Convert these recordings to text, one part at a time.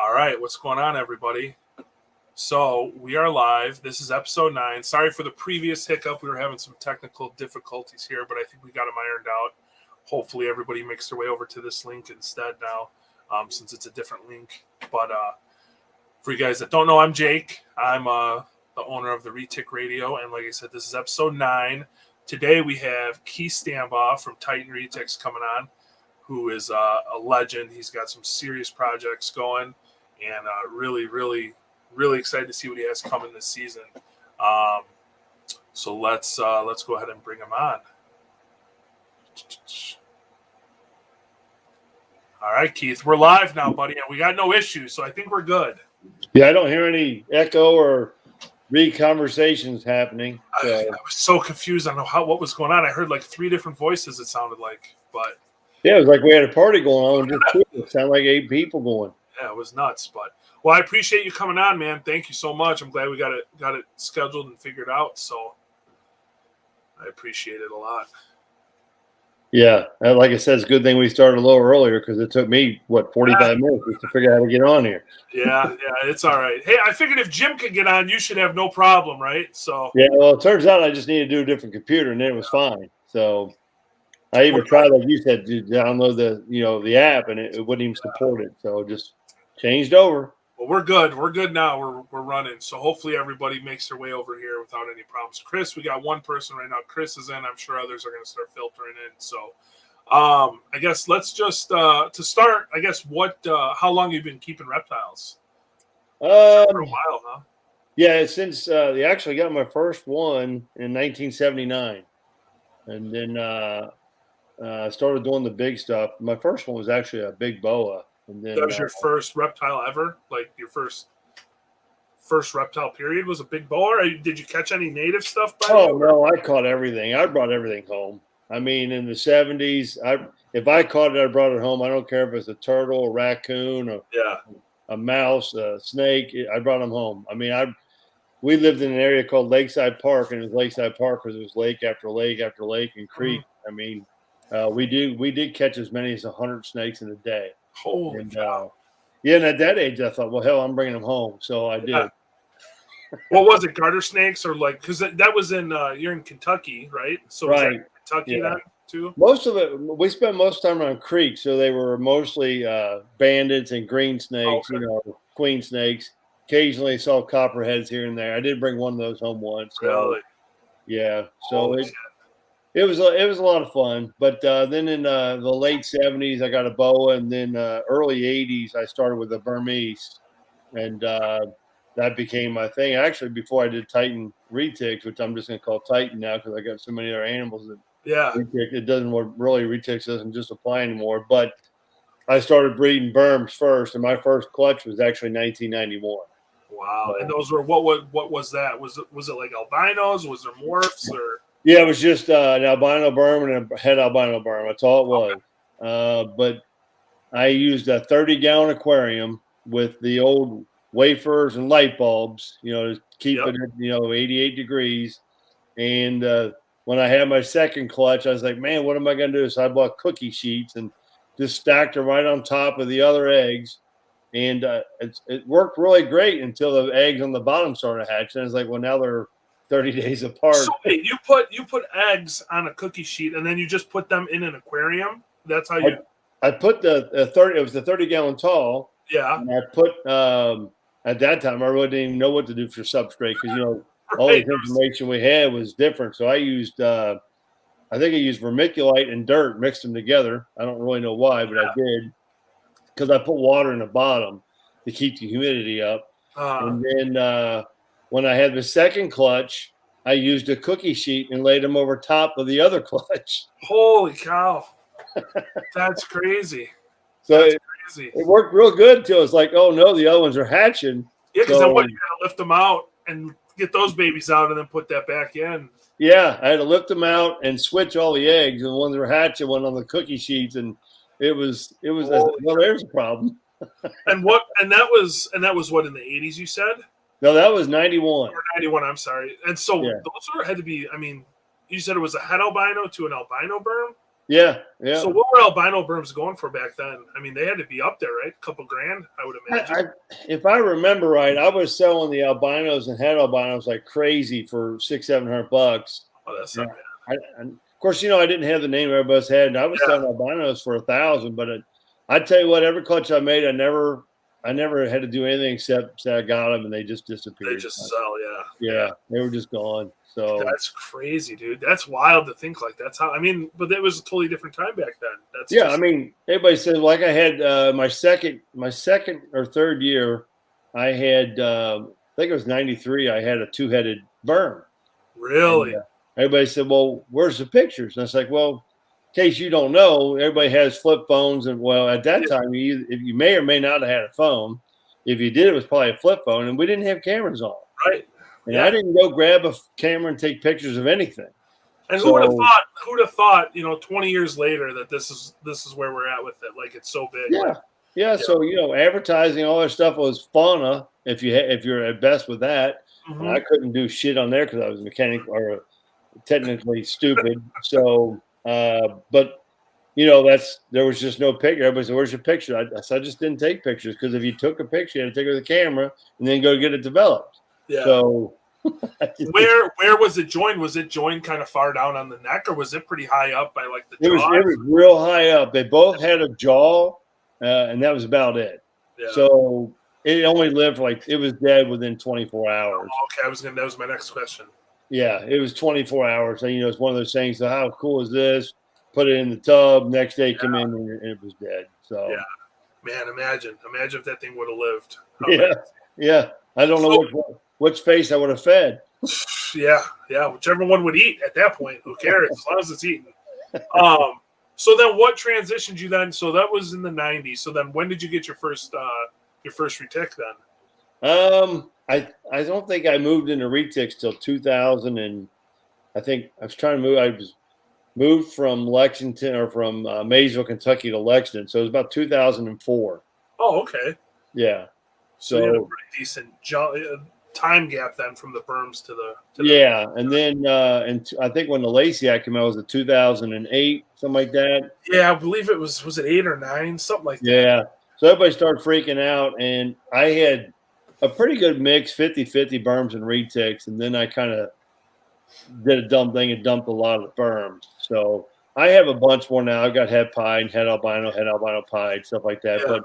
All right, what's going on, everybody? So we are live. This is episode 9. Sorry for the previous hiccup. We were having some technical difficulties here, but I think we got them ironed out. Hopefully everybody makes their way over to this link instead now, since it's a different link. But for you guys that don't know, I'm Jake. I'm the owner of the Retic Radio, and like I said, this is episode 9. Today we have Keith Stambaugh from Titan Retics coming on, who is a legend. He's got some serious projects going, and really excited to see what he has coming this season. So let's go ahead and bring him on. All right, Keith, we're live now, buddy, and we got no issues, so I think we're good. Yeah, I don't hear any echo or re-conversations happening. So. I was so confused on what was going on. I heard like 3 different voices, it sounded like, but yeah, it was like we had a party going on. It sounded like 8 people going. Yeah, it was nuts. But well, I appreciate you coming on, man. Thank you so much. I'm glad we got it scheduled and figured out. So I appreciate it a lot. Yeah, like I said, it's a good thing we started a little earlier because it took me 45 minutes to figure out how to get on here. Yeah, it's all right. Hey, I figured if Jim could get on, you should have no problem, right? So yeah, well, it turns out I just need to do a different computer, and then it was fine. So I even tried, like you said, to download the app, and it wouldn't even support it. So just changed over. Well, we're good. We're good now. We're running. So hopefully everybody makes their way over here without any problems. Chris, we got one person right now. Chris is in. I'm sure others are going to start filtering in. So I guess let's just to start. I guess how long you've been keeping reptiles? For a while, huh? Yeah, since they actually got my first one in 1979, and then started doing the big stuff. My first one was actually a big boa. And then, that was your first reptile ever? Like your first reptile period was a big boa? Or did you catch any native stuff? No, I caught everything. I brought everything home. I mean, in the 70s, if I caught it, I brought it home. I don't care if it's a turtle, a raccoon, a mouse, a snake. I brought them home. I mean, we lived in an area called Lakeside Park, and it was Lakeside Park because it was lake after lake after lake and creek. Mm-hmm. I mean, we did catch as many as 100 snakes in a day. Holy cow. Yeah, and at that age, I thought, well, hell, I'm bringing them home. So I did. What was it, garter snakes or like – because that was you're in Kentucky, right? So right. Was that Kentucky then too? Most of it – we spent most of the time on creeks, so they were mostly bandits and green snakes, queen snakes. Occasionally saw copperheads here and there. I did bring one of those home once. So, really? Yeah. So it was a lot of fun, but then in the late 70s, I got a boa, and then early 80s, I started with a Burmese, and that became my thing. Actually, before I did Titan Retics, which I'm just going to call Titan now because I got so many other animals that it doesn't really Retics doesn't just apply anymore. But I started breeding Burms first, and my first clutch was actually 1991. Wow! And those were what was that? Was it like albinos? Was there morphs or? Yeah, it was just an albino berm and a head albino berm. That's all it was. Okay. But I used a 30-gallon aquarium with the old wafers and light bulbs, to keep it at, 88 degrees. And when I had my second clutch, I was like, man, what am I going to do? So I bought cookie sheets and just stacked them right on top of the other eggs. And it worked really great until the eggs on the bottom started hatching. I was like, well, now they're 30 days apart. So wait, you put eggs on a cookie sheet and then you just put them in an aquarium? That's how you I put the 30, it was the 30-gallon tall. Yeah. And I put at that time I really didn't even know what to do for substrate because all the information we had was different. So I used I think I used vermiculite and dirt, mixed them together. I don't really know why, but I did because I put water in the bottom to keep the humidity up. And then when I had the second clutch, I used a cookie sheet and laid them over top of the other clutch. Holy cow. That's crazy. So it worked real good until it's like, oh, no, the other ones are hatching. Yeah, because then you got to lift them out and get those babies out and then put that back in. Yeah, I had to lift them out and switch all the eggs. And the ones that were hatching went on the cookie sheets. And it was well, there's a problem. And that was what, in the 80s you said? No, that was 91. Or 91, I'm sorry. And so those had to be, I mean, you said it was a head albino to an albino berm? Yeah, yeah. So what were albino berms going for back then? I mean, they had to be up there, right? A couple grand, I would imagine. If I remember right, I was selling the albinos and head albinos like crazy for $600-700. Oh, that's Yeah. not bad. Of course, I didn't have the name everybody's had, and I was selling albinos for $1,000. But I tell you what, every clutch I made, I never had to do anything except say I got them, and they just disappeared. They just sell, yeah, they were just gone. So that's crazy, dude. That's wild to think like that's how. I mean, but it was a totally different time back then. That's I mean, everybody said like I had my second or third year, I had I think it was '93. I had a 2-headed berm. Really. And, everybody said, "Well, where's the pictures?" And I was like, "Well, in case you don't know, everybody has flip phones, and well, at that time, you may or may not have had a phone. If you did, it was probably a flip phone, and we didn't have cameras on. Right. And I didn't go grab a camera and take pictures of anything. And who would have thought? Who would have thought? 20 years later, that this is where we're at with it. Like it's so big. Yeah. So advertising, all that stuff was fauna. If you're at best with that, and I couldn't do shit on there because I was mechanical or technically stupid. So, but there was just no picture. Everybody said, "Where's your picture?" I just didn't take pictures because if you took a picture, you had to take it with a camera and then go get it developed. Yeah. So where was it joined? Was it joined kind of far down on the neck, or was it pretty high up by like the jaw? It was real high up. They both had a jaw, and that was about it. Yeah. So it only lived it was dead within 24 hours. Oh, okay, that was my next question. Yeah, it was 24 hours. And, it's one of those things. So how cool is this? Put it in the tub. Next day, come in and it was dead. So man, imagine if that thing would have lived. Yeah. I don't know which face I would have fed. Yeah, whichever one would eat at that point. Who cares? As long as it's eaten. So then, what transitioned you then? So that was in the '90s. So then, when did you get your first Retic then? I don't think I moved into Retics till 2000, and I think I was trying to move. I was moved from Lexington or from Maysville, Kentucky to Lexington, so it was about 2004. Oh, okay. Yeah. So you had a pretty decent time gap then from the berms to the and then and I think when the Lacey Act came out, was it 2008, something like that? Yeah, I believe it was it 8 or 9, something like that. Yeah. So everybody started freaking out, and I had a pretty good mix, 50-50 berms and Retics, and then I kind of did a dumb thing and dumped a lot of the berms. So I have a bunch more now. I've got head pied, head albino pied, stuff like that. Yeah. But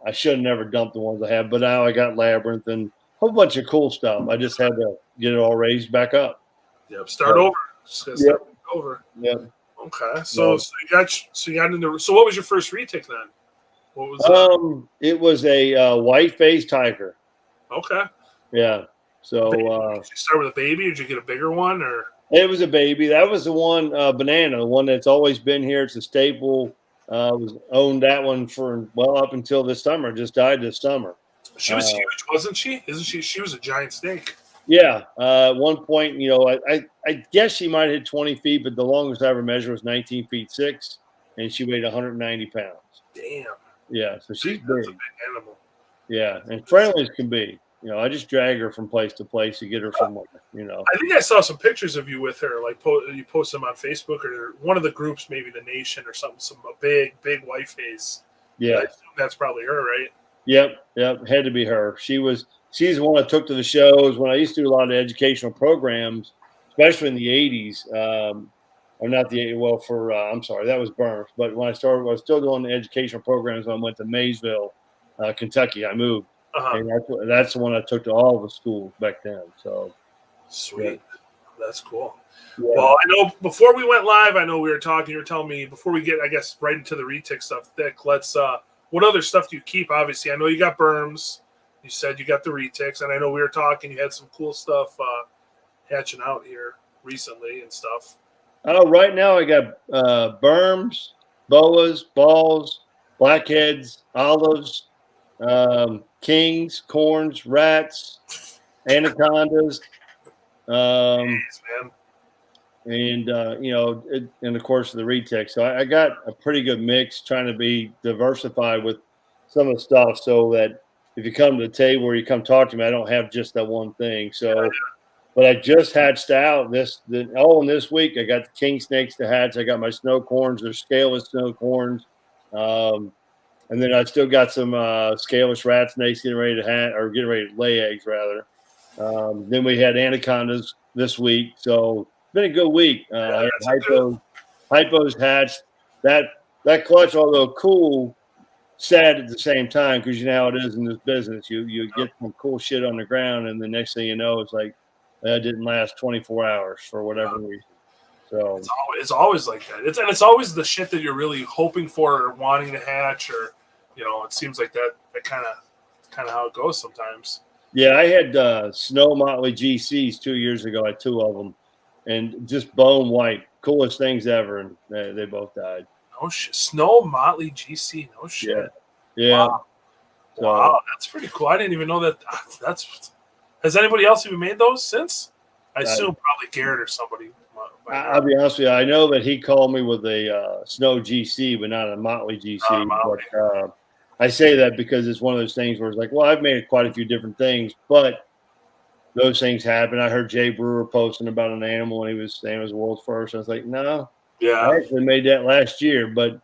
I should have never dumped the ones I have. But now I got labyrinth and a whole bunch of cool stuff. I just had to get it all raised back up. Yep. Start over. Start over. Yep. Okay. So you got into. So what was your first Retic then? What was it was a white-faced tiger. Okay. Yeah. So did you start with a baby, or did you get a bigger one, or? It was a baby. That was the one, Banana, the one that's always been here. It's a staple. Was owned that one for up until this summer. Just died this summer. She was huge, wasn't she? Isn't she? She was a giant snake. Yeah. At one point, I guess she might have hit 20 feet, but the longest I ever measured was 19 feet 6, and she weighed 190 pounds. Damn. Yeah. So she's That's big. a big animal. Yeah, and friendly as can be. I just drag her from place to place to get her somewhere. I think I saw some pictures of you with her. Like you post them on Facebook or one of the groups, maybe the Nation or something. A big white face. Yeah, that's probably her, right? Yep. Had to be her. She's the one I took to the shows when I used to do a lot of educational programs, especially in the '80s. Or not the I'm sorry, that was Burns. But when I started, I was still doing the educational programs when I went to Maysville, Kentucky. I moved. And that's the one I took to all the schools back then. So sweet. That's cool. Yeah. Well, I know before we went live, I know we were talking, you were telling me before we get, I guess, right into the Retic stuff, Dick, what other stuff do you keep? Obviously, I know you got berms. You said you got the Retics, and I know we were talking, you had some cool stuff hatching out here recently and stuff. Right now I got berms, boas, balls, blackheads, olives, kings, corns, rats, anacondas, Jeez, man. and and of course the Retic. So I got a pretty good mix, trying to be diversified with some of the stuff, so that if you come to the table or you come talk to me, I don't have just that one thing. So But I just hatched out and this week I got the king snakes to hatch. I got my snow corns. They're scaleless snow corns. And then I still got some scaleless rat snakes getting ready to hatch, or getting ready to lay eggs rather. Then we had anacondas this week. So it's been a good week. I had hypos hatched. That clutch, although cool, sad at the same time, because you know how it is in this business. You get some cool shit on the ground, and the next thing you know, it's like that didn't last 24 hours for whatever reason. So it's always like that. It's always the shit that you're really hoping for or wanting to hatch, or it seems like that kind of how it goes sometimes. Yeah, I had snow motley GCs 2 years ago. I had two of them, and just bone white, coolest things ever, and they both died. No shit. Snow motley GC. No shit. Yeah. Wow. Wow, that's pretty cool. I didn't even know that. Has anybody else even made those since? I assume probably Garrett or somebody. I'll be honest with you. I know that he called me with a snow GC, but not a motley GC. But I say that because it's one of those things where it's like, well, I've made quite a few different things, but those things happen. I heard Jay Brewer posting about an animal, and he was saying it was world's first. I was like, no. Yeah. I actually made that last year, but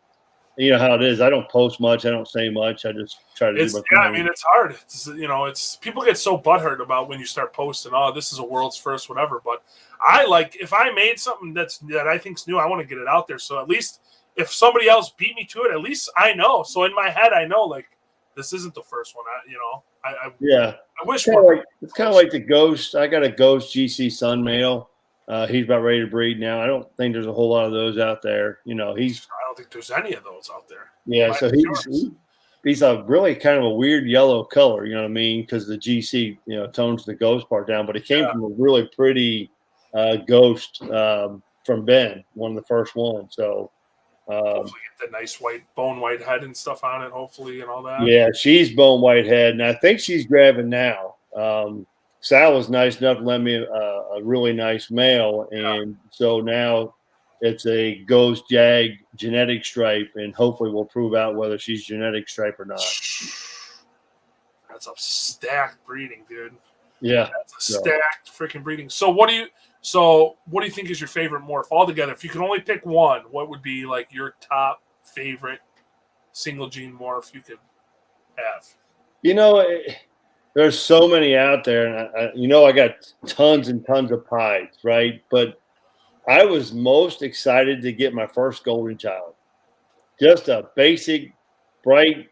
you know how it is. I don't post much. I don't say much. I just try to do my thing. I mean, it's hard. It's people get so butthurt about when you start posting, oh, this is a world's first, whatever. But I like, if I made something that I think's new, I want to get it out there. So at least if somebody else beat me to it, at least I know. So in my head, I know, like, this isn't the first one. I wish more. It's kind of like the Ghost. I got a Ghost GC Sun male. He's about ready to breed now. I don't think there's a whole lot of those out there. I don't think there's any of those out there. Yeah, so he's a really kind of a weird yellow color. You know what I mean? Because the GC tones the Ghost part down, but it came from a really pretty Ghost from Ben, one of the first ones. So hopefully get the nice bone white head and stuff on it. Hopefully and all that. Yeah, she's bone white head, and I think she's grabbing now. Sal was nice enough to lend me a really nice male, and so now it's a Ghost Jag genetic stripe, and hopefully we'll prove out whether she's genetic stripe or not. That's a stacked breeding, dude. Yeah, that's a stacked freaking breeding. So what do you think is your favorite morph altogether? If you could only pick one, what would be like your top favorite single gene morph you could have? There's so many out there, and I got tons and tons of pies, right? But I was most excited to get my first golden child. Just a basic, bright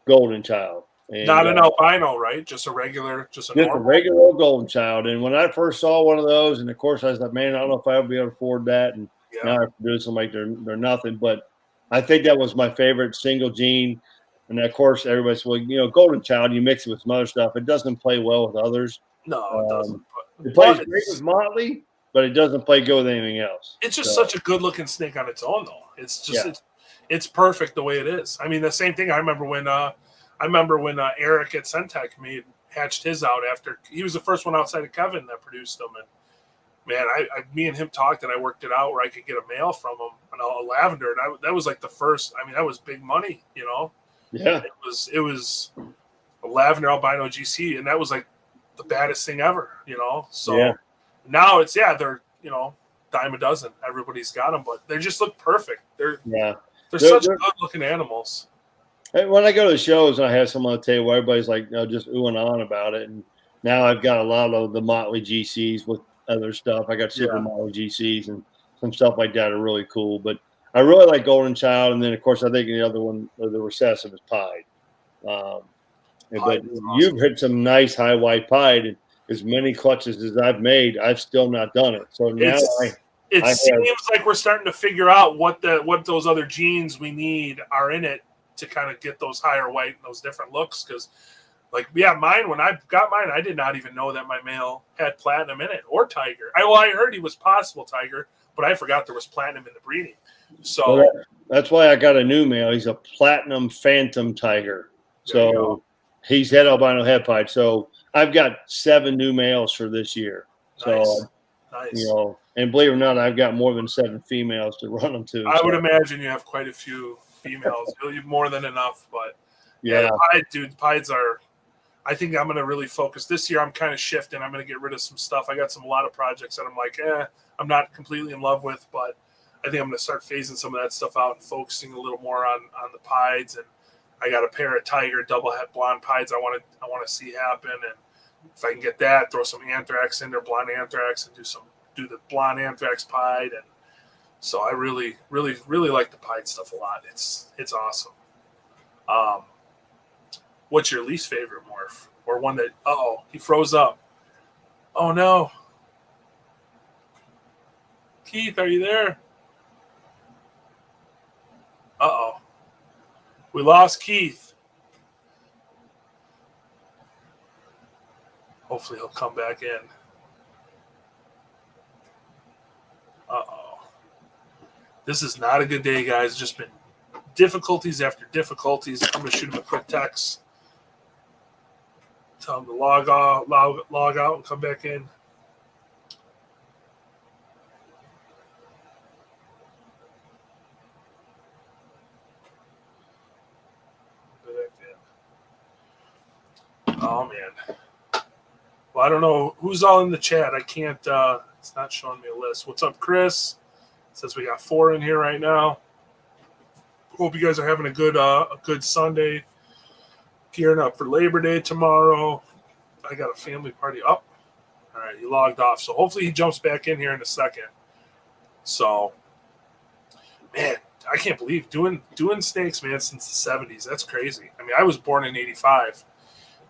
golden child. And, not an albino, right? Just a regular, a regular golden child. And when I first saw one of those, and of course I was like, man, I don't know if I'll be able to afford that. And now I produce them like they're nothing. But I think that was my favorite single gene. And of course, everybody says, well, golden child, you mix it with some other stuff. It doesn't play well with others. No, it doesn't. It plays great with Motley, but it doesn't play good with anything else. It's just such a good-looking snake on its own, though. It's just it's perfect the way it is. I mean, the same thing. I remember when Eric at Centec hatched his out after he was the first one outside of Kevin that produced them, and man, me and him talked, and I worked it out where I could get a male from him on a lavender, and that was like the first. I mean, that was big money, Yeah, it was a lavender albino GC, and that was like the baddest thing ever, So now it's they're dime a dozen. Everybody's got them, but they just look perfect. They're such good looking animals. When I go to the shows and I have someone on the table, everybody's like, just oohing on about it. And now I've got a lot of the Motley GCs with other stuff. I got super Motley GCs and some stuff like that are really cool. But I really like Golden Child, and then of course I think the other one, the recessive, is Pied. But awesome. You've hit some nice high white Pied, and as many clutches as I've made, I've still not done it. So now it seems like we're starting to figure out what those other genes we need are in it to kind of get those higher white and those different looks. Because, mine, when I got mine, I did not even know that my male had platinum in it or tiger. I heard he was possible tiger, but I forgot there was platinum in the breeding. So that's why I got a new male. He's a platinum phantom tiger. So he's head albino head pied. So I've got 7 new males for this year. So nice. And believe it or not, I've got more than 7 females to run them to. I would imagine you have quite a few females, really more than enough. But the pieds are. I think I'm going to really focus this year. I'm kind of shifting. I'm going to get rid of some stuff. I got a lot of projects that I'm like, I'm not completely in love with, but I think I'm going to start phasing some of that stuff out and focusing a little more on the pieds. And I got a pair of tiger double het blonde pieds I want to see happen. And if I can get that, throw some anthrax in there, blonde anthrax, and do the blonde anthrax pied. And so I really, really, really like the pied stuff a lot. It's awesome. What's your least favorite morph? Or one that, he froze up. Oh no. Keith, are you there? We lost Keith. Hopefully he'll come back in. This is not a good day, guys. It's just been difficulties after difficulties. I'm going to shoot him a quick text. Tell him to log out and come back in. Oh, man. Well, I don't know who's all in the chat. I can't, it's not showing me a list. What's up, Chris? It says we got 4 in here right now. Hope you guys are having a good Sunday. Gearing up for Labor Day tomorrow. I got a family party up. All right, he logged off. So hopefully he jumps back in here in a second. So, man, I can't believe doing snakes, man, since the 70s. That's crazy. I mean, I was born in 85.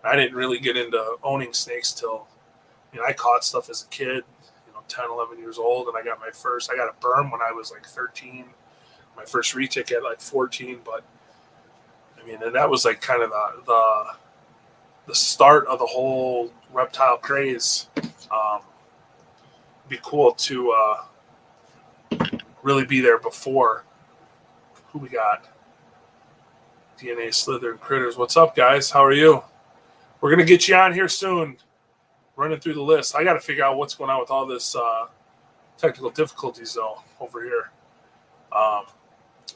I didn't really get into owning snakes till, I caught stuff as a kid, 10, 11 years old, and I got a berm when I was like 13. My first retic at like 14, but I mean, and that was like kind of the start of the whole reptile craze. It'd be cool to really be there before. Who we got? DNA Slither and Critters. What's up, guys? How are you? We're going to get you on here soon. Running through the list. I got to figure out what's going on with all this technical difficulties, though, over here.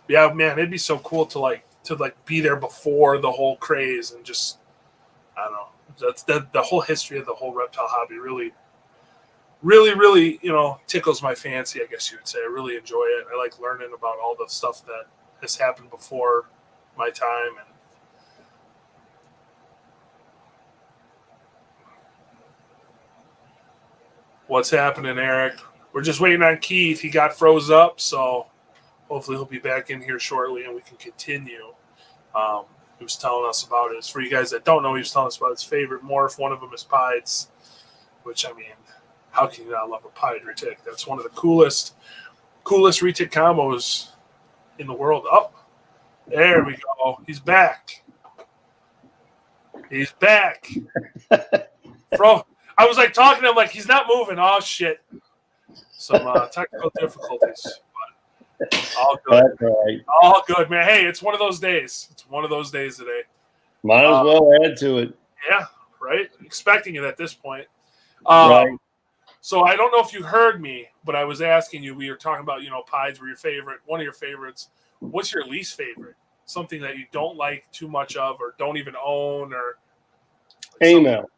Yeah, man, it'd be so cool to be there before the whole craze and just, I don't know. That's the whole history of the whole reptile hobby really, really, really, tickles my fancy, I guess you would say. I really enjoy it. I like learning about all the stuff that has happened before my time. And what's happening, Eric? We're just waiting on Keith. He got froze up, so hopefully he'll be back in here shortly and we can continue. He was telling us about it. For you guys that don't know, he was telling us about his favorite morph. One of them is pieds, which, I mean, how can you not love a pied retic? That's one of the coolest retic combos in the world. Oh, there we go. He's back. He's back. I was like talking to him like he's not moving. Oh, shit. Some technical difficulties. But all good. That's right. All good, man. Hey, it's one of those days. It's one of those days today. Might as well add to it. Yeah, right? Expecting it at this point. Right. So I don't know if you heard me, but I was asking you, we were talking about, pieds were your favorite, one of your favorites. What's your least favorite? Something that you don't like too much of or don't even own or Amel.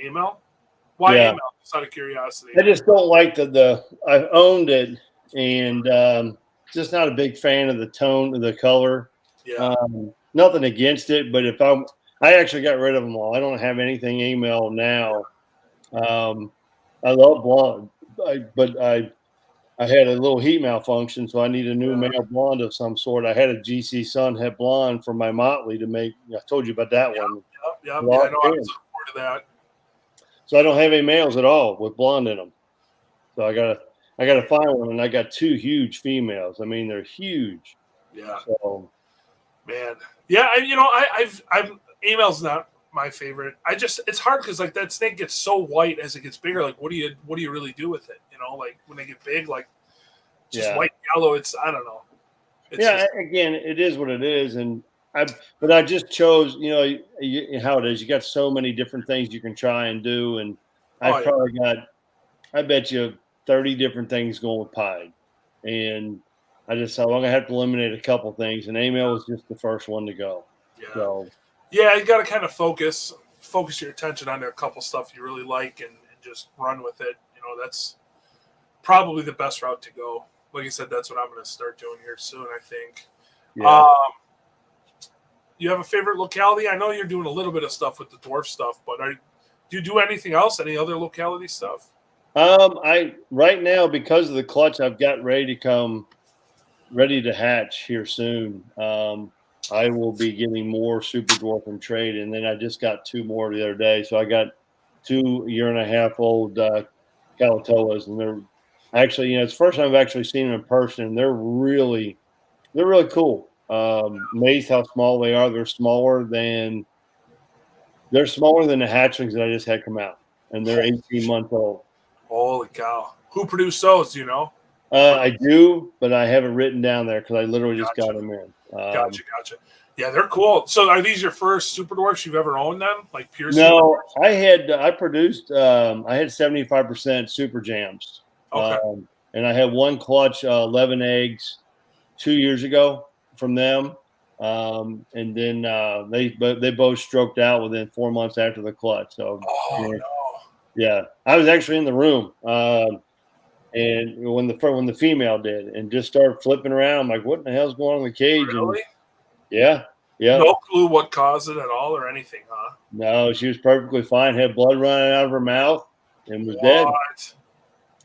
Amel? Why Yeah. Amel? Just out of curiosity. I just don't like I've owned it and just not a big fan of the tone of the color. Yeah. Nothing against it, but I actually got rid of them all. I don't have anything Amel now. I love blonde, but I had a little heat malfunction, so I need a new male blonde of some sort. I had a GC Sunhet blonde for my Motley to make. I told you about that one. Yep. Yeah, I know. I was looking forward to that. So I don't have any males at all with blonde in them. So I gotta find one, and I got 2 huge females. I mean, they're huge. Yeah. So, man, yeah. I've Amel's not my favorite. It's hard because like that snake gets so white as it gets bigger. Like, what do you really do with it? Like when they get big, like just white, yellow. I don't know. Again, it is what it is, but I just chose, how it is. You got so many different things you can try and do, and probably got, I bet you 30 different things going with pied, and I just thought, I'm gonna have to eliminate a couple things, and Amel was just the first one to go. Yeah. So, yeah, you got to kind of focus focus your attention on a couple stuff you really like and just run with it. That's probably the best route to go. Like I said, that's what I'm going to start doing here soon, I think. Yeah. You have a favorite locality? I know you're doing a little bit of stuff with the dwarf stuff, but do you do anything else? Any other locality stuff? I right now, because of the clutch, I've got ready to hatch here soon. I will be getting more super dwarf in trade, and then I just got 2 more the other day. So I got 2 year-and-a-half-old Calatoas, and they're actually, it's the first time I've actually seen them in person, and they're really cool. Amazed how small they are. They're smaller than the hatchlings that I just had come out, and they're 18 months old. Holy cow! Who produced those? Do you know? I do, but I have it written down there because I literally just got them in. Gotcha. Yeah, they're cool. So, are these your first super dwarfs you've ever owned? Then, like pure? No, I had 75% super jams. Okay. And I had 1 clutch, 11 eggs 2 years ago from them. And then they both stroked out within 4 months after the clutch. So, no. Yeah, I was actually in the room. And when the female did, and just started flipping around, I'm like, what in the hell's going on in the cage? Really? And yeah. No clue what caused it at all or anything, huh? No, she was perfectly fine. Had blood running out of her mouth and was dead.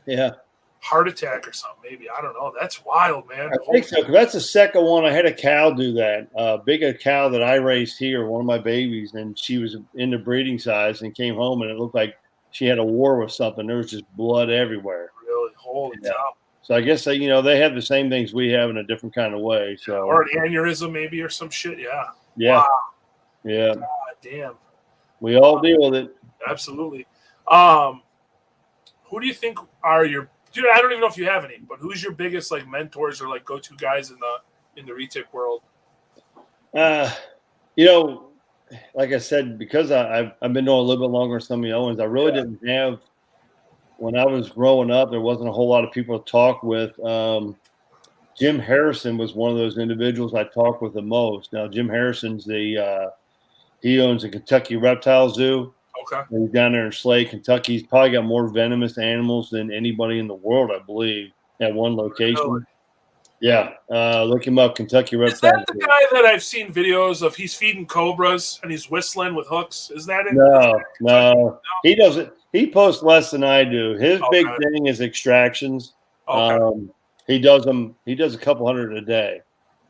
Yeah. Heart attack or something, maybe. I don't know. That's wild, man. I think so, because that's the second one. I had a cow do that. Big cow that I raised here, one of my babies, and she was in the breeding size and came home, and it looked like she had a war with something. There was just blood everywhere. Really? Holy cow. So I guess they have the same things we have in a different kind of way. So or an aneurysm maybe or some shit. Yeah. Yeah. Wow. Yeah. God damn. We all deal with it. Absolutely. Who do you think are your dude? I don't even know if you have any, but who's your biggest like mentors or like go-to guys in the retic world? Like I said, because I've been doing a little bit longer than some of the Owens, I really didn't have. When I was growing up, there wasn't a whole lot of people to talk with. Jim Harrison was one of those individuals I talked with the most. Now, Jim Harrison's he owns the Kentucky Reptile Zoo. Okay. He's down there in Slade, Kentucky. He's probably got more venomous animals than anybody in the world, I believe, at one location. Really? Yeah. Look him up, Kentucky Reptile. Is that the guy that I've seen videos of? He's feeding cobras and he's whistling with hooks. Is that it? No. He doesn't. He posts less than I do. His big thing is extractions. Okay. He does them. He does a couple hundred a day.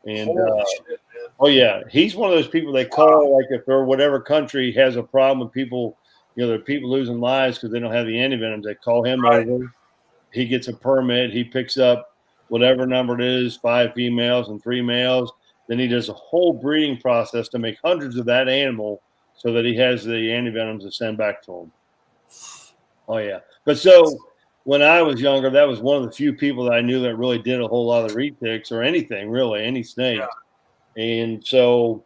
And shit, man. Oh yeah, he's one of those people they call like if they're whatever country has a problem with people, there are people losing lives because they don't have the antivenoms. They call him over. He gets a permit. He picks up whatever number it is, 5 females and 3 males. Then he does a whole breeding process to make hundreds of that animal so that he has the antivenoms to send back to him. Oh yeah, but so when I was younger, that was one of the few people that I knew that really did a whole lot of retics or anything really, any snake. Yeah. And so,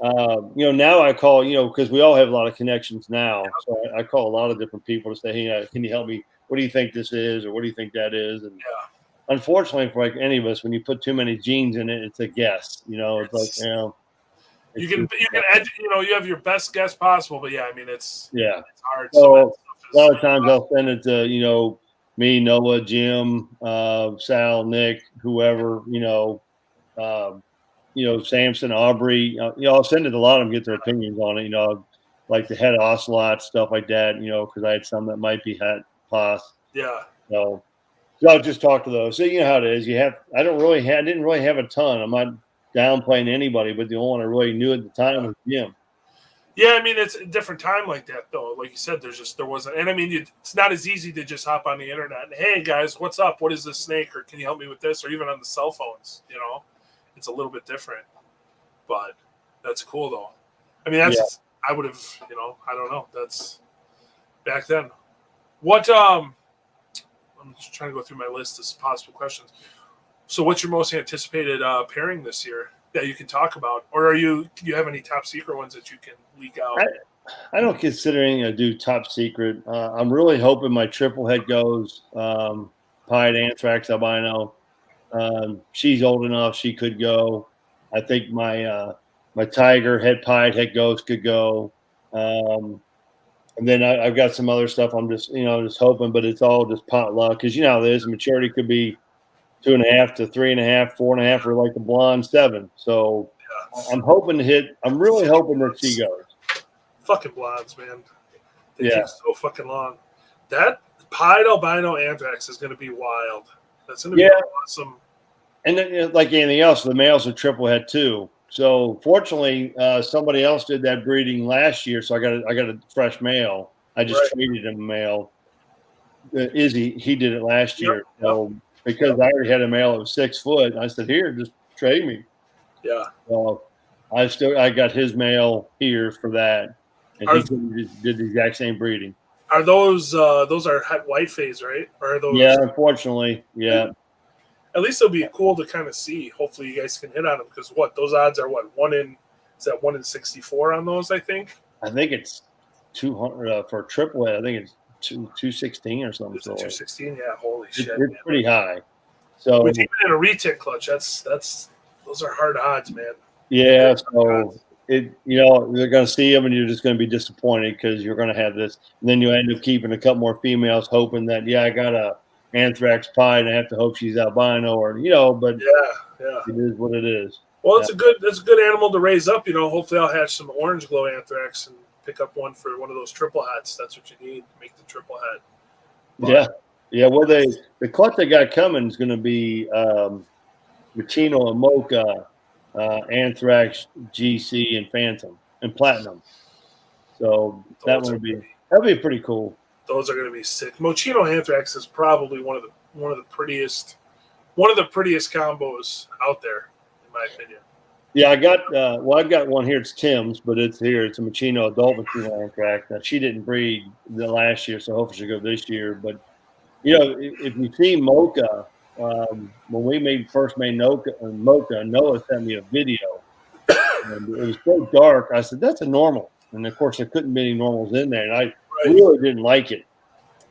now I call, because we all have a lot of connections now. So I call a lot of different people to say, hey, can you help me? What do you think this is? Or what do you think that is? And unfortunately, for like any of us, when you put too many genes in it, it's a guess. It's like, you have your best guess possible, but it's hard. So a lot of times I'll send it to, me, Noah, Jim, Sal, Nick, whoever, Samson, Aubrey, I'll send it to a lot of them, get their opinions on it, like the head ocelot, stuff like that, because I had some that might be hat pos. Yeah. So I'll just talk to those. So you know how it is. I didn't really have a ton. I'm not downplaying anybody, but the only one I really knew at the time was Jim. Yeah, it's a different time like that, though. Like you said, there wasn't. And it's not as easy to just hop on the internet and, hey, guys, what's up? What is this snake? Or can you help me with this? Or even on the cell phones, it's a little bit different. But that's cool, though. I would have, I don't know. That's back then. What, I'm just trying to go through my list of possible questions. So what's your most anticipated pairing this year that you can talk about? Or do you have any top secret ones that you can leak out? I don't consider anything I do top secret. I'm really hoping my triple head goes pied anthrax albino. She's old enough; she could go. I think my tiger head pied head ghost could go. And then I've got some other stuff. I'm just just hoping, but it's all just pot luck because how this maturity could be 2.5 to 3.5, 4.5, or like the blonde 7. So I'm hoping to hit. I'm really hoping that she goes. Fucking blondes, man. They Yeah. take so fucking long. That pied albino anthrax is going to be wild. That's going to be awesome. And then, like anything else, the males are triple head too. So fortunately, somebody else did that breeding last year, so I got a fresh male. I just traded him a male. Izzy, he did it last year. So because I already had a male that was 6 foot, I said, "Here, just trade me." Yeah. So I got his male here for that, and he did the exact same breeding. Are those are white phase, right? Or are those? Yeah, unfortunately, yeah. At least it'll be cool to kind of see. Hopefully, you guys can hit on them because those odds are 1 in 64 on those? I think it's 200 for triplet. I think it's 216 or something. It's 216. Yeah, holy shit! It's pretty high. So which even in a retic clutch, that's those are hard odds, man. Yeah, so they're going to see them, and you're just going to be disappointed because you're going to have this, and then you end up keeping a couple more females, hoping that I got a anthrax pie, and I have to hope she's albino, or but it is what it is. Well, it's a good animal to raise up. Hopefully I'll hatch some orange glow anthrax and pick up one for one of those triple hats. That's what you need to make the triple hat. But, Well, the clutch they got coming is going to be Machino and Mocha. Anthrax, GC, and Phantom, and Platinum. So that'll be pretty cool. Those are going to be sick. Mochino Anthrax is probably one of the prettiest combos out there, in my opinion. Yeah, I've got one here. It's Tim's, but it's here. It's a Machino adult Machino Anthrax. Now she didn't breed the last year, so hopefully she'll go this year. But if you see Mocha. When we first made Mocha, Noah sent me a video, and it was so dark. I said, "That's a normal," and of course, there couldn't be any normals in there, and I really didn't like it.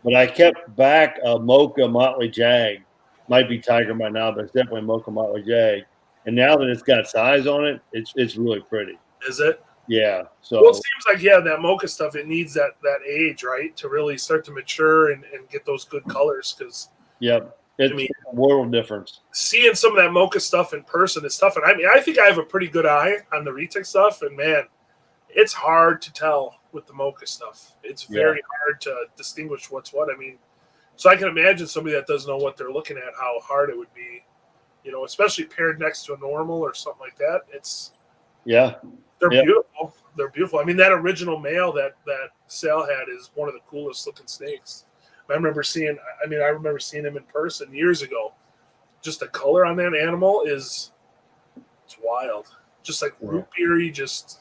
But I kept back a Mocha Motley Jag, might be Tiger by now, but it's definitely Mocha Motley Jag. And now that it's got size on it, it's really pretty. Is it? Yeah. So it seems like that Mocha stuff. It needs that age, right, to really start to mature and get those good colors. Because it's a world difference. Seeing some of that Mocha stuff in person is tough. And I think I have a pretty good eye on the Retic stuff. And man, it's hard to tell with the Mocha stuff. It's very hard to distinguish what's what. So I can imagine somebody that doesn't know what they're looking at, how hard it would be, especially paired next to a normal or something like that. They're beautiful. They're beautiful. That original male that Sal had is one of the coolest looking snakes. I remember seeing him in person years ago. Just the color on that animal it's wild. Just like root beery, it's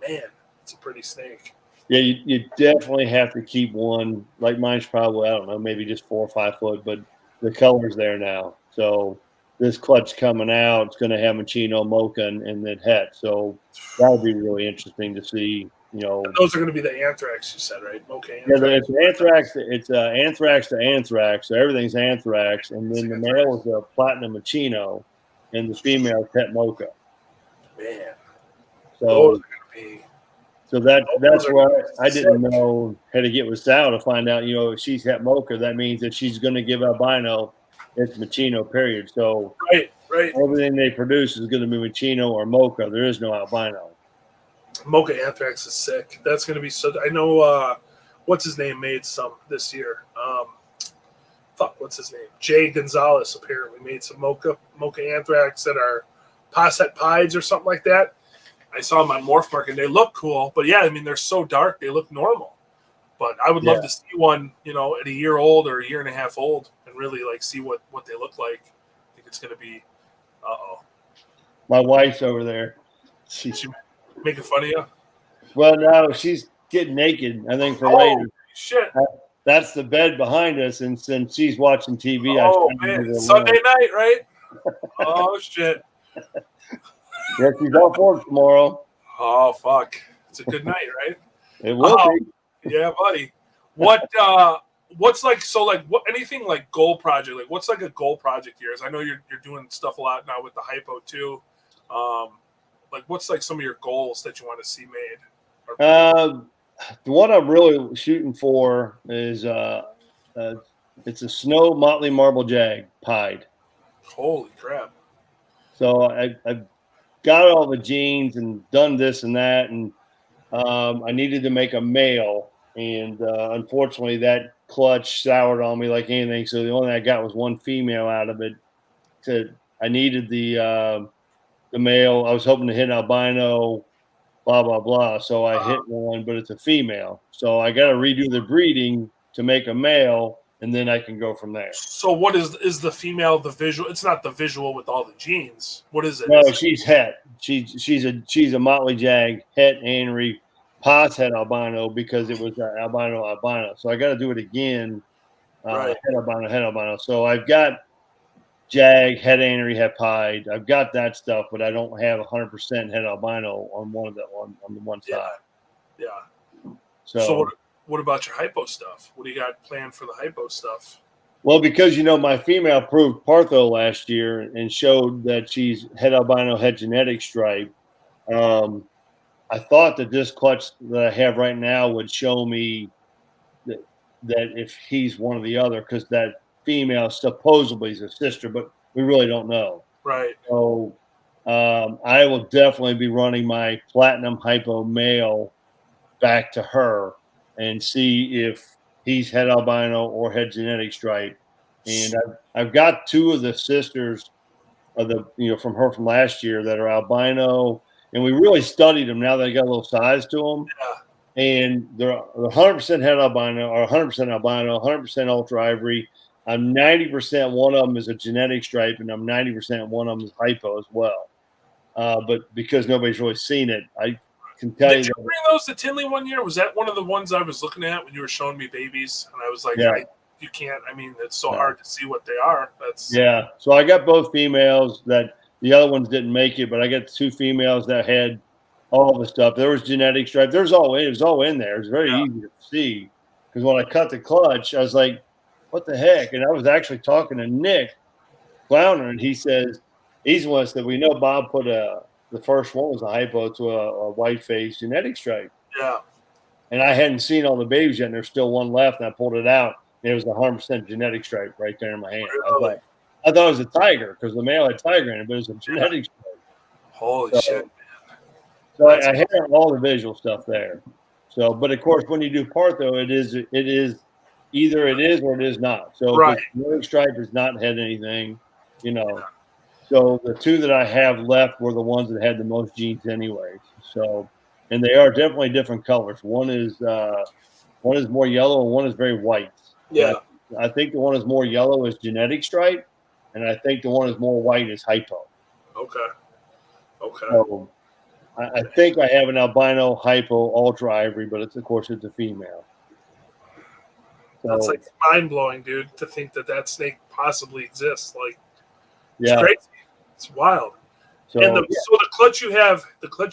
a pretty snake. Yeah, you definitely have to keep one. Like mine's probably, I don't know, maybe just 4 or 5 foot, but the color's there now. So this clutch coming out, it's going to have Machino, Mocha, and then Het. So that'll be really interesting to see. And those are going to be the anthrax, you said, right? Okay. Yeah, it's anthrax. It's anthrax to anthrax. So everything's anthrax, and then the male is a platinum Machino, and the female is Het Mocha. Man, so that's why I didn't know how to get with Sal to find out. If she's Het Mocha, that means that she's going to give albino. It's Machino, period. So right. Everything they produce is going to be Machino or Mocha. There is no albino. Mocha Anthrax is sick. That's going to be so. I know what's his name made some this year. What's his name? Jay Gonzalez apparently made some Mocha Anthrax that are Posset Pieds or something like that. I saw them on Morph Market. They look cool, but they're so dark. They look normal. But I would love to see one, at a year old or a year and a half old, and really see what they look like. I think it's going to be. My wife's over there. She's making fun of you? Well, no, she's getting naked, I think, for later. Shit. That's the bed behind us, and since she's watching TV, man. Sunday night, right? Oh, shit. Yeah, she's off work tomorrow. Oh, fuck. It's a good night, right? It will be. Yeah, buddy. What's anything like goal project? Like, what's like a goal project yours? I know you're doing stuff a lot now with the Hypo too. What's like some of your goals that you want to see made? The one I'm really shooting for is it's a snow motley marble jag pied. Holy crap! So I've got all the genes and done this and that, and I needed to make a male, and unfortunately that clutch soured on me like anything. So the only thing I got was one female out of it. I needed the male. I was hoping to hit albino, blah blah blah. So I hit one, but it's a female. So I got to redo the breeding to make a male, and then I can go from there. So what is the female? The visual? It's not the visual with all the genes. What is it? No, Is she's het. She's a motley jag, het Henry. Potts had albino because it was albino. So I got to do it again. Right. Het albino. So I've got jag, het Henry, het pied. I've got that stuff, but I don't have 100% het albino on one of the on the one side. Yeah. So what about your hypo stuff? What do you got planned for the hypo stuff? well, because my female proved Partho last year and showed that she's het albino, het genetic stripe. I thought that this clutch that I have right now would show me that if he's one or the other, because that female supposedly is a sister, but we really don't know. Right. So I will definitely be running my platinum hypo male back to her and see if he's het albino or het genetic stripe. And I've got two of the sisters of the from her from last year that are albino, and we really studied them. Now they got a little size to them. Yeah. And they're 100% het albino, or 100% albino, 100% ultra ivory. I'm 90% one of them is a genetic stripe, and I'm 90% one of them is hypo as well. But because nobody's really seen it, I can tell Did you bring those to Tinley one year? Was that one of the ones I was looking at when you were showing me babies? And I was like, yeah. You can't. I mean, it's so hard to see what they are. Yeah. So I got both females that the other ones didn't make it, but I got two females that had all the stuff. There was genetic stripe. It was all in there. It was very easy to see because when I cut the clutch, I was like, "What the heck?" And I was actually talking to Nick Clowner, and he says he's one that we know. Bob put the first one was a hypo to a white face genetic stripe. Yeah. And I hadn't seen all the babies yet, and there's still one left. And I pulled it out. And it was a 100% genetic stripe right there in my hand. Really? I thought it was a tiger because the male had tiger in it, but it was a genetic stripe. Holy shit. So I had all the visual stuff there. So, but of course, when you do Partho, it is either it is or it is not. So right. The genetic stripe has not had anything, So the two that I have left were the ones that had the most genes anyways. So, and they are definitely different colors. One is more yellow and one is very white. Yeah. I think the one is more yellow is genetic stripe, and I think the one is more white is hypo. Okay. So I think I have an albino hypo ultra ivory, but of course it's a female. So, that's like mind blowing, dude, to think that snake possibly exists. Like, it's yeah, crazy. It's wild. So, and so the clutch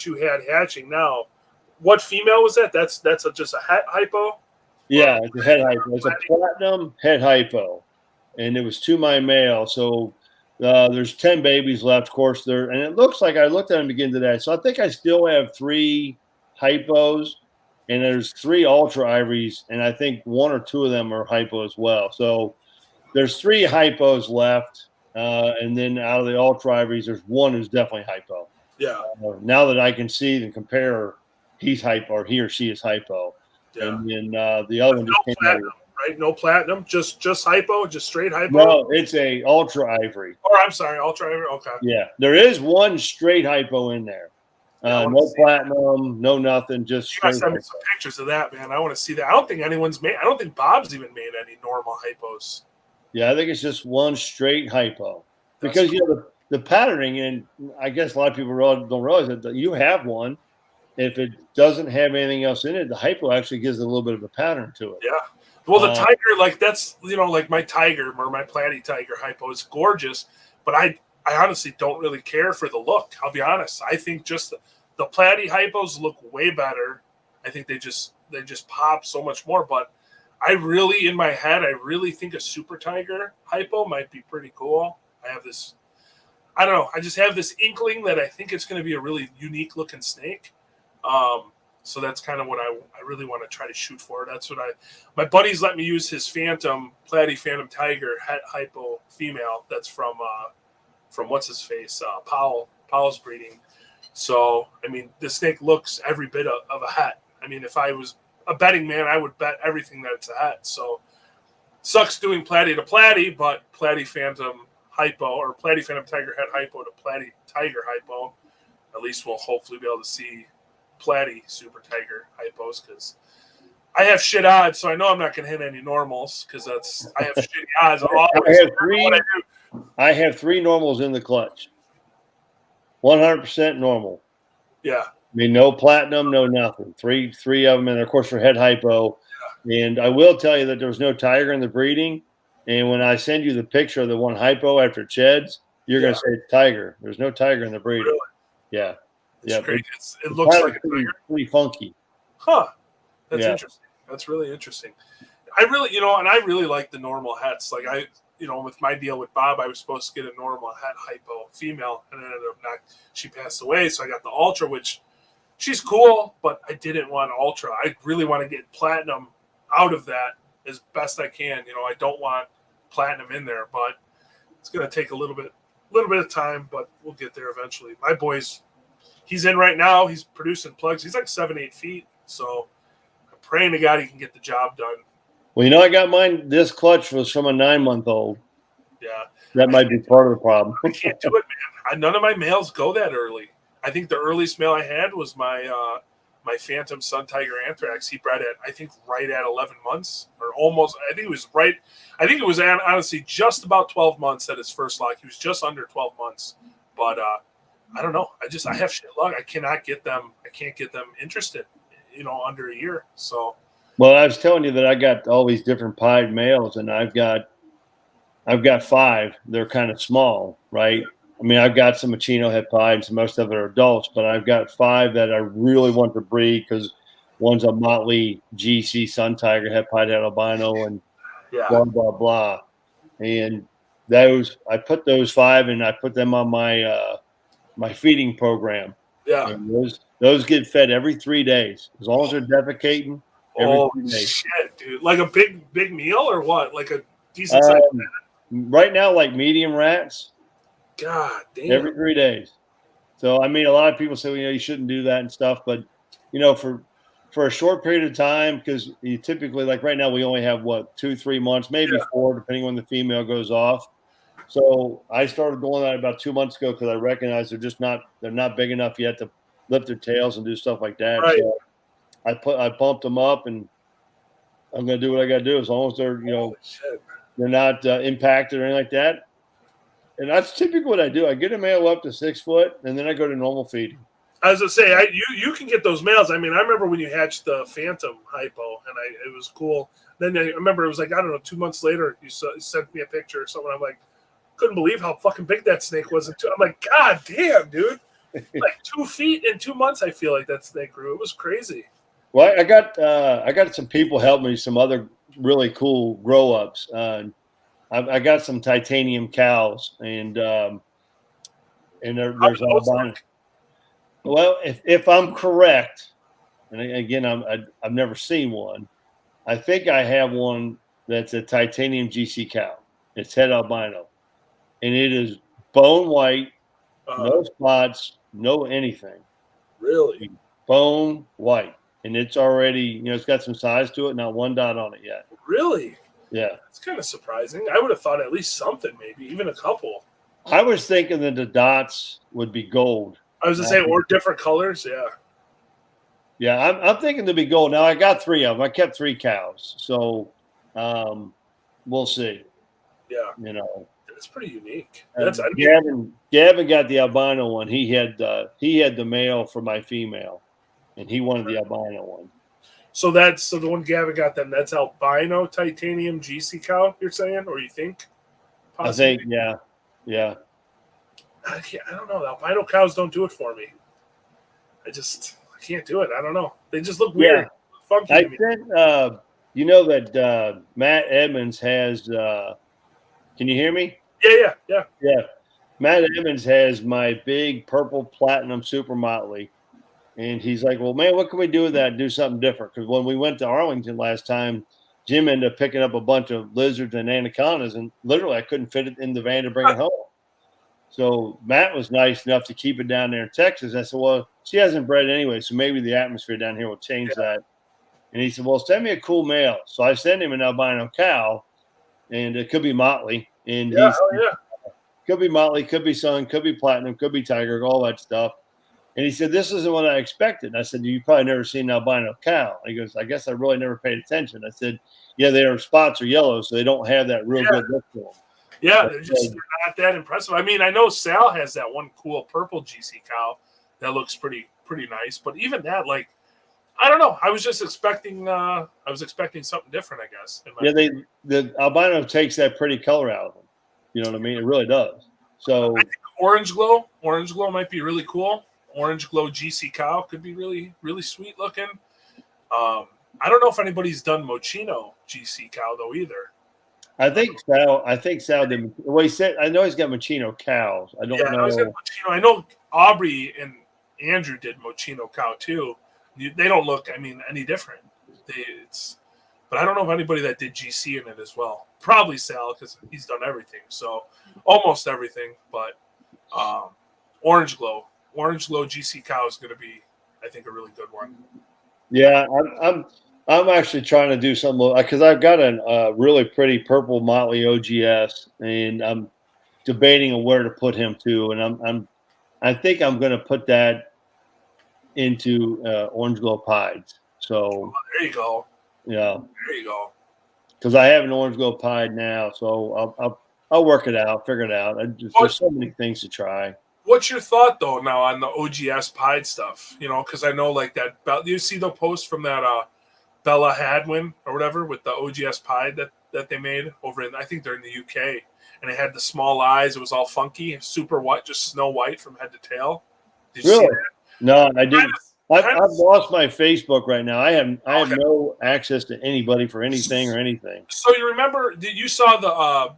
you had hatching now, what female was that? That's just a hypo. Yeah, it's a head hypo. It's a platinum head hypo, and it was 2 my male. So there's 10 babies left. Of course, and it looks like I looked at them again today. So I think I still have 3 hypos, and there's 3 ultra ivories, and I think 1 or 2 of them are hypo as well. So there's 3 hypos left, and then out of the ultra ivories, there's 1 who's definitely hypo. Yeah. Now that I can see and compare, he's hypo or he or she is hypo. Yeah. And then the other one just came platinum, out. Right? No platinum, just hypo, just straight hypo. No, it's a ultra ivory. Oh, I'm sorry, ultra ivory. Okay. Yeah, there is 1 straight hypo in there. No platinum, no nothing, just straight. You guys send me some pictures of that, man. I want to see that. I don't think Bob's even made any normal hypos. Yeah, I think it's just 1 straight hypo because the patterning, and I guess a lot of people don't realize that you have one. If it doesn't have anything else in it, the hypo actually gives a little bit of a pattern to it. Yeah. Well, the tiger, like that's, like my tiger or my platy tiger hypo is gorgeous, but I honestly don't really care for the look. I'll be honest. I think just the platy hypos look way better. I think they just pop so much more, but I really, in my head, I really think a super tiger hypo might be pretty cool. I don't know. I just have this inkling that I think it's going to be a really unique looking snake. So that's kind of what I really want to try to shoot for. That's what my buddies let me use his Phantom, Platy Phantom Tiger, Hypo female. That's from what's his face, Powell's breeding. So, I mean, the snake looks every bit of a het. I mean, if I was a betting man, I would bet everything that it's a het. So, sucks doing Platy to Platy, but Platy Phantom Hypo or Platy Phantom Tiger Het Hypo to Platy Tiger Hypo. At least we'll hopefully be able to see Platy Super Tiger Hypos, because I have shit odds, so I know I'm not going to hit any normals, because I have shitty odds. I have three normals in the clutch. 100% normal. Yeah. I mean, no platinum, no nothing. Three of them, and of course, for Het Hypo. Yeah. And I will tell you that there was no tiger in the breeding. And when I send you the picture of the one Hypo after it sheds, you're going to say it's tiger. There's no tiger in the breeding. Really? Yeah. It's crazy. It looks like pretty funky. Huh. That's interesting. That's really interesting. I really like the normal hets. Like with my deal with Bob, I was supposed to get a normal het Hypo female, and ended up she passed away. So I got the Ultra, which she's cool, but I didn't want Ultra. I really want to get platinum out of that as best I can. I don't want platinum in there, but it's going to take a little bit of time, but we'll get there eventually. My boy's, he's in right now. He's producing plugs. He's like 7-8 feet. So I'm praying to God he can get the job done. Well, I got mine. This clutch was from a 9-month-old. Yeah. That might be part of the problem. I can't do it, man. None of my males go that early. I think the earliest male I had was my Phantom Sun Tiger Anthrax. He bred at, I think, right at 11 months or almost. I think it was honestly just about 12 months at his first lock. He was just under 12 months. But I don't know. I have shit luck. I can't get them interested, under a year. So. Well, I was telling you that I got all these different pied males, and I've got 5. They're kind of small, right? I mean, I've got some Machino het pied, and most of it are adults, but I've got 5 that I really want to breed, because one's a Motley GC Sun Tiger het pied het albino, and blah blah blah. And I put those 5, and I put them on my feeding program. Yeah, and those get fed every 3 days, as long as they're defecating. Oh shit, dude! Like a big meal or what? Like a decent size? Right now, like medium rats. God damn! Every 3 days. So I mean, a lot of people say, you shouldn't do that and stuff, but for a short period of time, because you typically, like right now, we only have 2-3 months, maybe 4, depending when the female goes off. So I started doing that about 2 months ago, because I recognize they're not big enough yet to lift their tails and do stuff like that. Right. So I pumped them up, and I'm going to do what I got to do, as long as they're, they're not impacted or anything like that. And that's typically what I do. I get a male up to 6 foot, and then I go to normal feeding. I was going to say, you can get those males. I mean, I remember when you hatched the Phantom Hypo, and it was cool. Then I remember it was like, I don't know, 2 months later, you sent me a picture or something. I'm like, couldn't believe how fucking big that snake was. I'm like, God damn, dude. Like 2 feet in 2 months, I feel like that snake grew. It was crazy. Well, I got some people help me, some other really cool grow ups. I got some titanium cows, and there's albino. Well, if I'm correct, and again, I've never seen one. I think I have one that's a titanium GC cow. It's het albino, and it is bone white, no spots, no anything. Really, bone white. And it's already, it's got some size to it, not one dot on it yet. Really? Yeah. It's kind of surprising. I would have thought at least something, maybe, even a couple. I was thinking that the dots would be gold. I was going to say, or different colors, yeah. Yeah, I'm thinking to be gold. Now, I got 3 of them. I kept 3 cows. So, we'll see. Yeah. It's pretty unique. Gavin got the albino one. He had the male for my female. And he wanted the albino one. So the one Gavin got then, that's albino titanium GC cow, you're saying, or you think? Possibly? I think, yeah. I don't know. The albino cows don't do it for me. I can't do it. I don't know. They just look weird. Yeah. Funky I to me. think, that Matt Edmonds has, can you hear me? Yeah. Yeah. Matt Edmonds has my big purple platinum super motley. And he's like, well, man, what can we do with that? Do something different. Because when we went to Arlington last time, Jim ended up picking up a bunch of lizards and anacondas, and literally I couldn't fit it in the van to bring it home. So Matt was nice enough to keep it down there in Texas. I said, well, she hasn't bred anyway, so maybe the atmosphere down here will change that. And he said, well, send me a cool male. So I sent him an albino cow, and it could be Motley. And could be Motley, could be Sun, could be Platinum, could be Tiger, all that stuff. And he said, this isn't what I expected. I said, you probably never seen an albino cow. He goes, I guess I really never paid attention. I said, yeah, their spots are yellow, so they don't have that real good look to them. Yeah, they're not that impressive. I mean, I know Sal has that one cool purple GC cow that looks pretty nice, but even that, like, I don't know. I was just expecting something different, I guess. Yeah, the albino takes that pretty color out of them. You know what I mean? It really does. So I think orange glow might be really cool. Orange glow GC cow could be really, really sweet looking. I don't know if anybody's done Mochino GC cow though either. I think Sal did. Well, he said I know he's got Mochino cows. I don't know. I know Aubrey and Andrew did Mochino cow too. They don't look, I mean, any different. But I don't know if anybody that did GC in it as well. Probably Sal because he's done everything. So almost everything. But orange glow GC cow is going to be, I think, a really good one. Yeah, I'm actually trying to do something because I've got a really pretty purple Motley OGS, and I'm debating on where to put him to, and I think I'm going to put that into orange glow pieds. So there you go. Yeah, there you go. Because I have an orange glow pied now, so I'll work it out, figure it out. There's so many things to try. What's your thought though now on the OGS pied stuff? You know, because I know like that. You see the post from that Bella Hadwin or whatever with the OGS pied that they made over in, I think they're in the UK, and it had the small eyes. It was all funky, super white, just snow white from head to tail. Did you see that? No, I didn't. I've lost my Facebook right now. I have no access to anybody for anything or anything. So you remember? You saw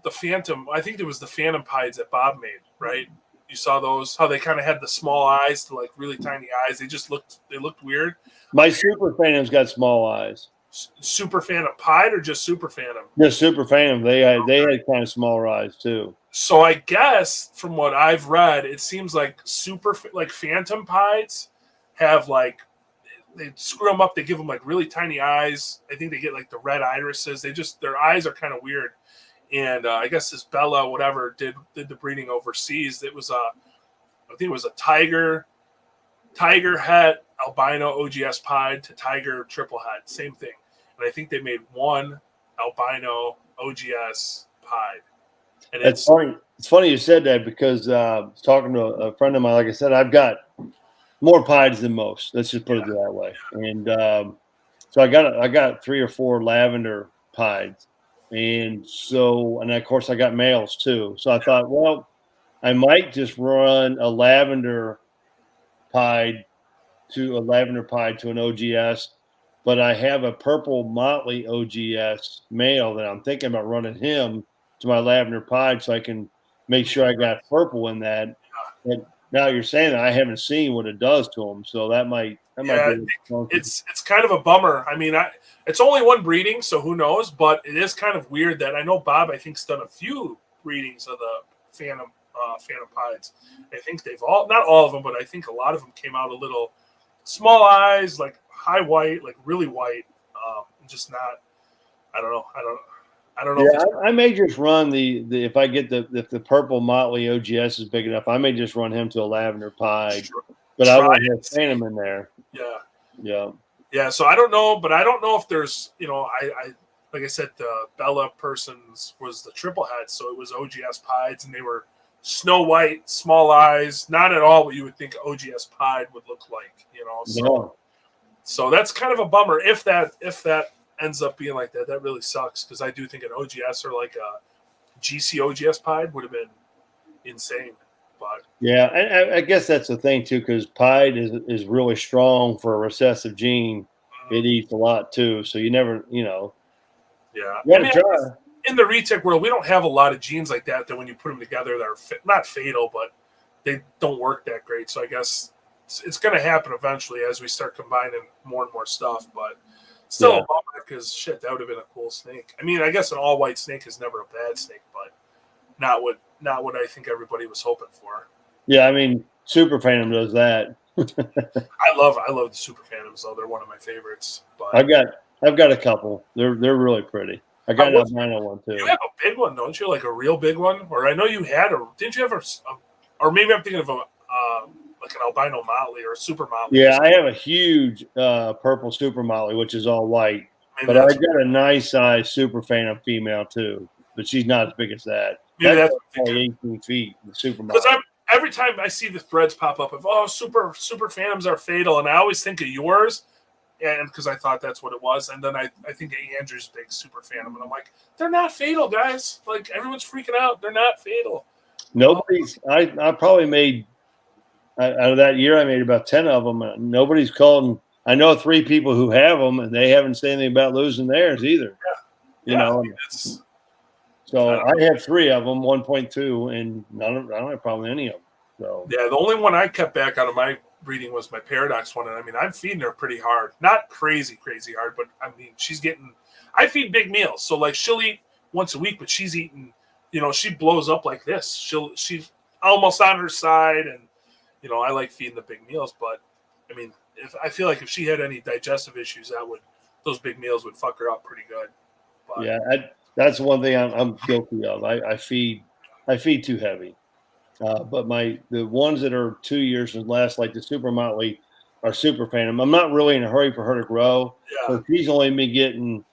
the Phantom? I think it was the Phantom pieds that Bob made, right? You saw those? How they kind of had the small eyes to like really tiny eyes. They looked weird. My Super Phantom's got small eyes. Super Phantom pied or just Super Phantom? Yeah, Super Phantom. They had kind of smaller eyes too. So I guess from what I've read, it seems like Phantom pieds have like they screw them up. They give them like really tiny eyes. I think they get like the red irises. Their eyes are kind of weird. And I guess this Bella whatever did the breeding overseas. It was I think it was a tiger het albino OGS pied to tiger triple het, same thing. And I think they made one albino OGS pied. And it's funny. It's funny you said that because talking to a friend of mine, like I said, I've got more pieds than most. Let's just put it that way. And so I got 3 or 4 lavender pieds, and of course I got males too. So I thought, well, I might just run a lavender pied to an OGS, but I have a purple Motley OGS male that I'm thinking about running him to my lavender pied so I can make sure I got purple in that. And now you're saying that I haven't seen what it does to them, so that might be it's kind of a bummer. I mean, it's only one breeding, so who knows? But it is kind of weird that I know Bob, I think, has done a few breedings of the Phantom pieds. I think they've not all of them, but I think a lot of them came out a little small eyes, like high white, like really white. Just not. I don't know. Yeah, I may just run the if I get if the purple Motley OGS is big enough, I may just run him to a lavender pied. But I won't have Phantom in there. Yeah. So I don't know, but I don't know if there's, I like I said, the Bella person's was the triple head, so it was OGS pieds, and they were snow white, small eyes, not at all what you would think OGS pied would look like, So that's kind of a bummer if that ends up being like that. That really sucks because I do think an OGS or like a GC OGS pied would have been insane. But yeah, I guess that's the thing too, because pied is really strong for a recessive gene. It eats a lot too, so you never, Yeah, in the retic world, we don't have a lot of genes like that when you put them together, they're not fatal, but they don't work that great. So I guess it's going to happen eventually as we start combining more and more stuff. But still a bummer because shit, that would have been a cool snake. I mean, I guess an all white snake is never a bad snake, but not what I think everybody was hoping for. Yeah, I mean, Super Phantom does that. I love the Super Phantoms though; they're one of my favorites. But I've got a couple. They're really pretty. I got an albino one too. You have a big one, don't you? Like a real big one? Or I know you had a. Didn't you have or maybe I'm thinking of a like an albino motley or a super motley. Yeah, I have a huge purple super motley, which is all white. Maybe but I got a nice size Super Phantom female too, but she's not as big as that. Maybe that's only 18 feet. The super motley. Because every time I see the threads pop up of super phantoms are fatal, and I always think of yours, and because I thought that's what it was, and then I think of Andrew's big super phantom, and I'm like, they're not fatal, guys. Like everyone's freaking out. They're not fatal. Nobody's. I probably made out of that year. I made about 10 of them. Nobody's called. I know 3 people who have them, and they haven't said anything about losing theirs either. Yeah. You know. So I have 3 of them, 1.2, and I don't have a problem with any of them. So yeah, the only one I kept back out of my breeding was my Paradox one, and I mean I'm feeding her pretty hard, not crazy hard, but I mean she's getting. I feed big meals, so like she'll eat once a week, but she's eating. You know, she blows up like this. She's almost on her side, and you know I like feeding the big meals, but I mean I feel like if she had any digestive issues, those big meals would fuck her up pretty good. But, yeah, that's one thing I'm guilty of. I feed too heavy. But the ones that are 2 years and less, like the Super Motley, are Super Phantom. I'm not really in a hurry for her to grow. Yeah. So she's only been getting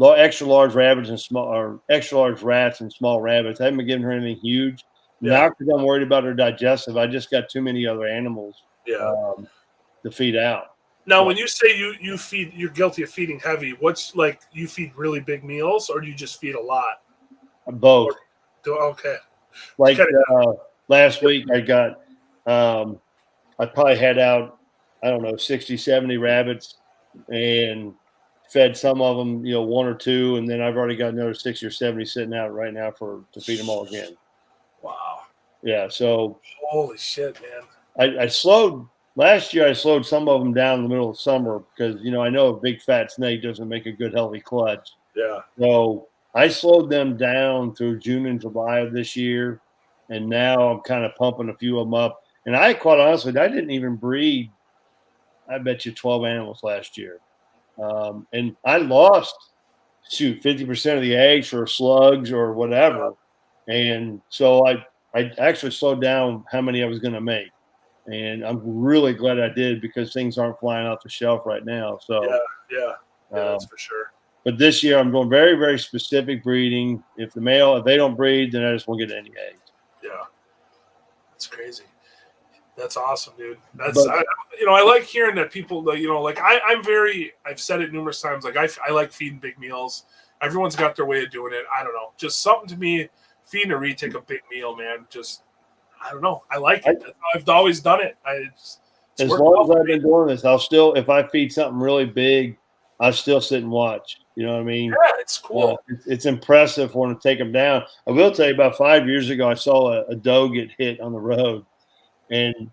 extra large rabbits and extra large rats and small rabbits. I haven't been giving her anything huge. Yeah. Not because I'm worried about her digestive. I just got too many other animals to feed out. Now, when you say you feed, you're guilty of feeding heavy. What's like you feed really big meals, or do you just feed a lot? Both. Okay. Like last week, I got, I probably had out, I don't know, 60, 70 rabbits and fed some of them, 1 or 2. And then I've already got another 60 or 70 sitting out right now to feed them all again. Wow. Yeah. So. Holy shit, man. I slowed, last year I slowed some of them down in the middle of summer because, I know a big fat snake doesn't make a good healthy clutch. Yeah. So I slowed them down through June and July of this year, and now I'm kind of pumping a few of them up. And I, quite honestly, I didn't even breed, I bet you 12 animals last year. And I lost, 50% of the eggs or slugs or whatever. And so I actually slowed down how many I was going to make. And I'm really glad I did because things aren't flying off the shelf right now. So yeah, that's for sure. But this year I'm going very, very specific breeding. If they don't breed, then I just won't get any eggs. Yeah, that's crazy. That's awesome, dude. I like hearing that people, like I've said it numerous times. Like I like feeding big meals. Everyone's got their way of doing it. I don't know. Just something to me, feeding a retic a big meal, man. Just, I don't know. I like it. I've always done it. As long as I've been doing this, I'll still, if I feed something really big, I'll still sit and watch. You know what I mean? Yeah, it's cool. It's impressive when I take them down. I will tell you, about 5 years ago, I saw a doe get hit on the road, and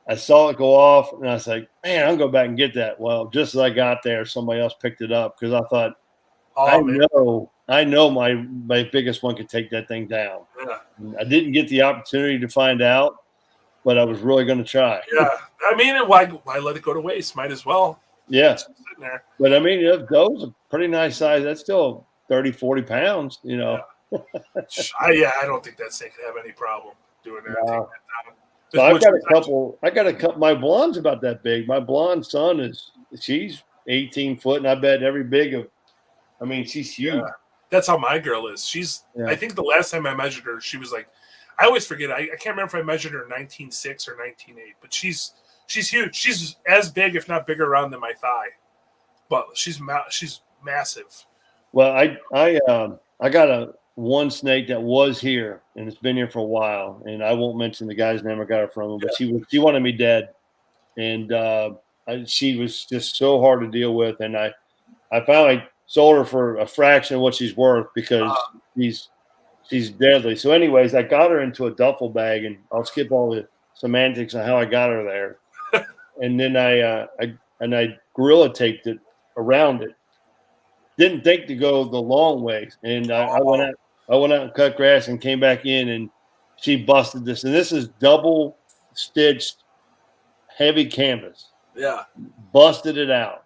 I saw it go off, and I was like, man, I'll go back and get that. Well, just as I got there, somebody else picked it up because I thought, I know my biggest one could take that thing down. Yeah. I didn't get the opportunity to find out, but I was really going to try. Yeah, I mean, why let it go to waste? Might as well. Yeah. But I mean, those are pretty nice size. That's still 30, 40 pounds, Yeah. I don't think that snake could have any problem doing that. So I got a couple. My blonde's about that big. My blonde son she's 18 foot, and I bet she's huge. Yeah. That's how my girl is. I think the last time I measured her, she was like, I always forget. I can't remember if I measured her 19.6 or 19.8, but she's huge. She's as big, if not bigger, around than my thigh. But she's massive. Well, I got one snake that was here, and it's been here for a while, and I won't mention the guy's name I got her from, but she wanted me dead, and she was just so hard to deal with, and I finally sold her for a fraction of what she's worth because she's deadly. So, anyways, I got her into a duffel bag, and I'll skip all the semantics on how I got her there. and then I gorilla taped it around it. Didn't think to go the long way, and I went out. I went out and cut grass and came back in, and she busted this. And this is double stitched, heavy canvas. Yeah. Busted it out,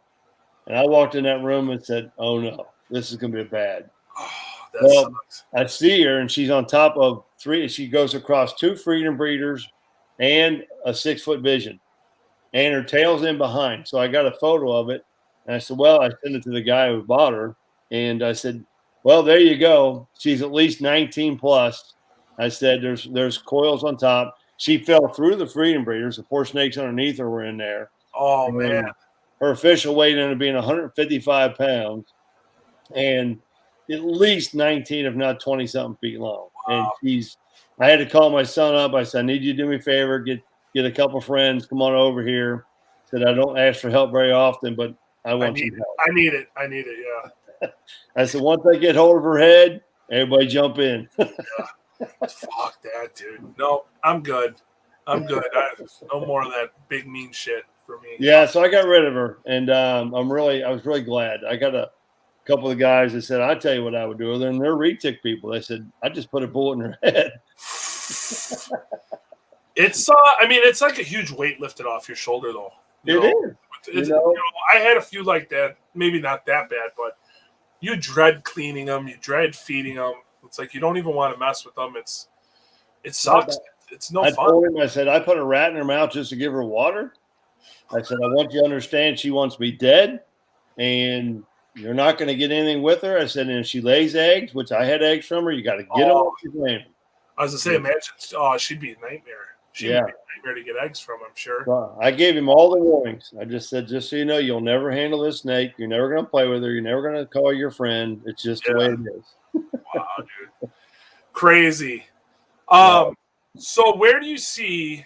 and I walked in that room and said, "Oh no, this is going to be bad." Oh, that Well, sucks. I see her, and she's on top of 3. She goes across 2 freedom breeders and a 6-foot vision, and her tail's in behind. So I got a photo of it, and I said, "Well," I sent it to the guy who bought her, and I said, "Well, there you go. She's at least 19 plus." I said, "There's coils on top." She fell through the freedom breeders. The 4 snakes underneath her were in there. Oh And man. her official weight ended up being 155 pounds, and at least 19, if not 20 something feet long. And I had to call my son up. I said, "I need you to do me a favor, get a couple friends, come on over here." Said, "I don't ask for help very often, but I want some help." I need it. Yeah. I said, "Once I get hold of her head, everybody jump in." Fuck that, dude. No, I'm good. I'm good. No more of that big mean shit for me. Yeah, so I got rid of her, and I was really glad. I got a couple of guys that said, "I tell you what I would do," and they're Retic people. They said, "I just put a bullet in her head." It's I mean, it's like a huge weight lifted off your shoulder, though. It is. It's, I had a few like that. Maybe not that bad, but you dread cleaning them. You dread feeding them. It's like you don't even want to mess with them. It sucks. It's no fun. I told him, I said, "I put a rat in her mouth just to give her water." I said, "I want you to understand she wants me dead, and you're not going to get anything with her." I said, "And if she lays eggs, which I had eggs from her, you got to get them. She's laying them." I was going to say, imagine, she'd be a nightmare. She'd be a nightmare to get eggs from, I'm sure. Well, I gave him all the warnings. I just said, "Just so you know, you'll never handle this snake. You're never going to play with her. You're never going to call her your friend. It's just the way it is." Wow, dude. Crazy. So where do you see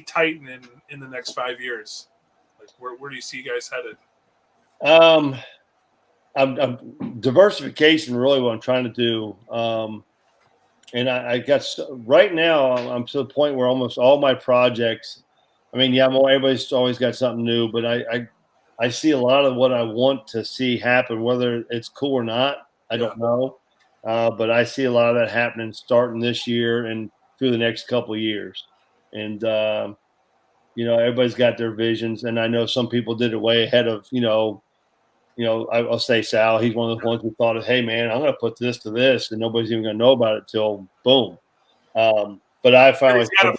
Titan in the next 5 years? Like where do you see you guys headed? I'm diversification really what I'm trying to do. And I got right now I'm to the point where almost all my projects, I mean, yeah, everybody's always got something new, but I see a lot of what I want to see happen, whether it's cool or not, I don't know. But I see a lot of that happening starting this year and through the next couple of years. And, everybody's got their visions. And I know some people did it way ahead of, I'll say Sal, he's one of the ones who thought, "Hey man, I'm going to put this to this and nobody's even going to know about it till boom." But I found he's got a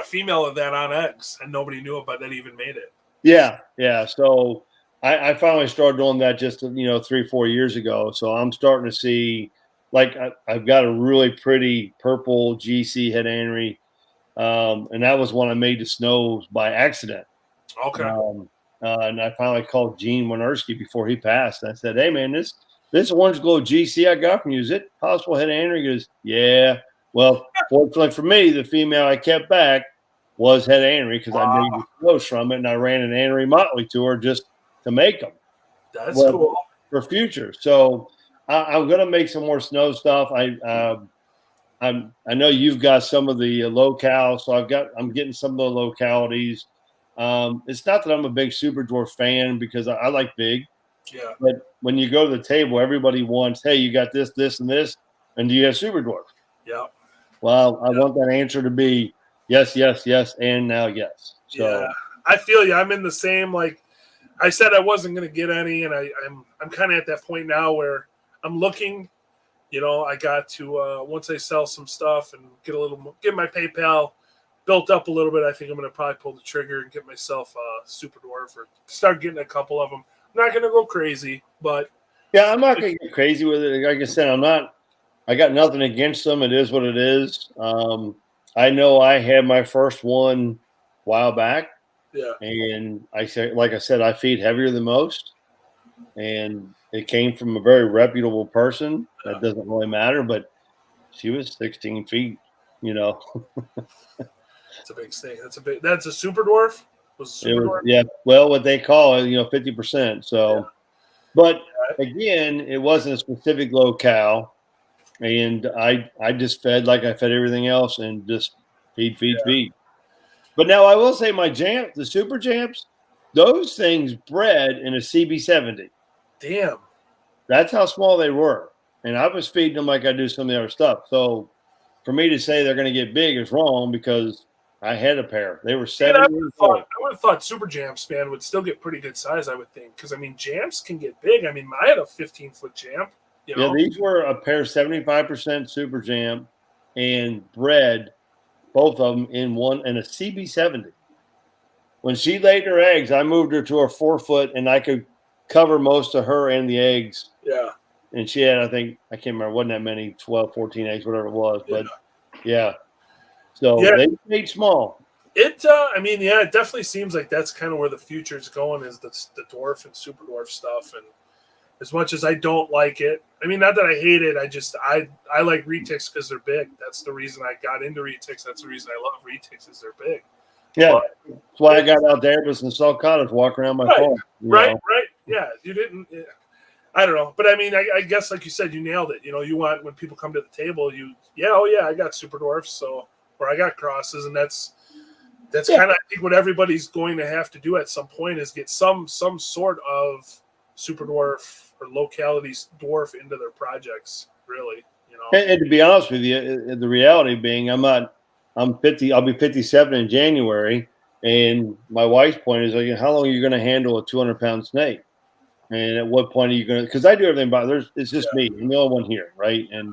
female of that on X and nobody knew about that even made it. Yeah. So I finally started doing that just 3-4 years ago. So I'm starting to see, like, I've got a really pretty purple GC head anery, and that was one I made to snows by accident. Okay. And I finally called Gene Winerski before he passed. I said, "Hey man, this orange glow GC I got from you, is it possible head anery?" He goes, "Yeah." Well, fortunately for me, the female I kept back was head anery because I made the close from it, and I ran an anery motley to her just to make them. That's cool for future. So I'm going to make some more snow stuff. I know you've got some of the locales, so I'm getting some of the localities. It's not that I'm a big super dwarf fan because I like big. Yeah. But when you go to the table, everybody wants, "Hey, you got this, this, and this, and do you have super dwarf?" Yeah. Well, I want that answer to be yes, yes, yes, and now yes. So yeah, I feel you. I'm in the same, like I said, I wasn't going to get any, and I'm kind of at that point now where I'm looking. I got to once I sell some stuff and get my PayPal built up a little bit, I think I'm going to probably pull the trigger and get myself a super dwarf or start getting a couple of them. I'm not going to go crazy, but yeah, I'm not going to get crazy with it. Like I said, I got nothing against them. It is what it is. I know I had my first one a while back. Yeah. And like I said, I feed heavier than most. And it came from a very reputable person. Yeah. That doesn't really matter, but she was 16 feet, It's a big thing. That's a super dwarf? Dwarf? Yeah. Well, what they call it, 50%. So, but again, it wasn't a specific locale. And I just fed like I fed everything else and just feed. But now I will say the super jams, those things bred in a CB70. Damn. That's how small they were. And I was feeding them like I do some of the other stuff. So for me to say they're going to get big is wrong because I had a pair. They were 7 years old. I would have thought super jam span would still get pretty good size, I would think. Because, I mean, jams can get big. I mean, I had a 15-foot jam. You know? Yeah, these were a pair 75% super jam and bred, both of them in a CB70. When she laid her eggs, I moved her to a 4-foot and I could cover most of her and the eggs. Yeah. And she had, I think, I can't remember, wasn't that many, 12, 14 eggs, whatever it was. But yeah. So they stayed small. I mean, yeah, it definitely seems like that's kind of where the future is going, is the dwarf and super dwarf stuff. And as much as I don't like it, I mean, not that I hate it, I like Retics because they're big. That's the reason I got into Retics. That's the reason I love Retics, is they're big. Yeah, that's why I got out there and saw cottage walking around my farm. Right. Yeah, you didn't. I don't know, but I mean, I guess like you said, you nailed it. You know, you want when people come to the table, I got super dwarfs, or I got crosses, and that's kind of, I think, what everybody's going to have to do at some point is get some sort of super dwarf or locality dwarf into their projects. Really, you know. And to be honest with you, the reality being, I'm 50. I'll be 57 in January, and my wife's point is, like, how long are you going to handle a 200-pound snake? And at what point are you going to? Because I do everything by it's just me, I'm the only one here, right? And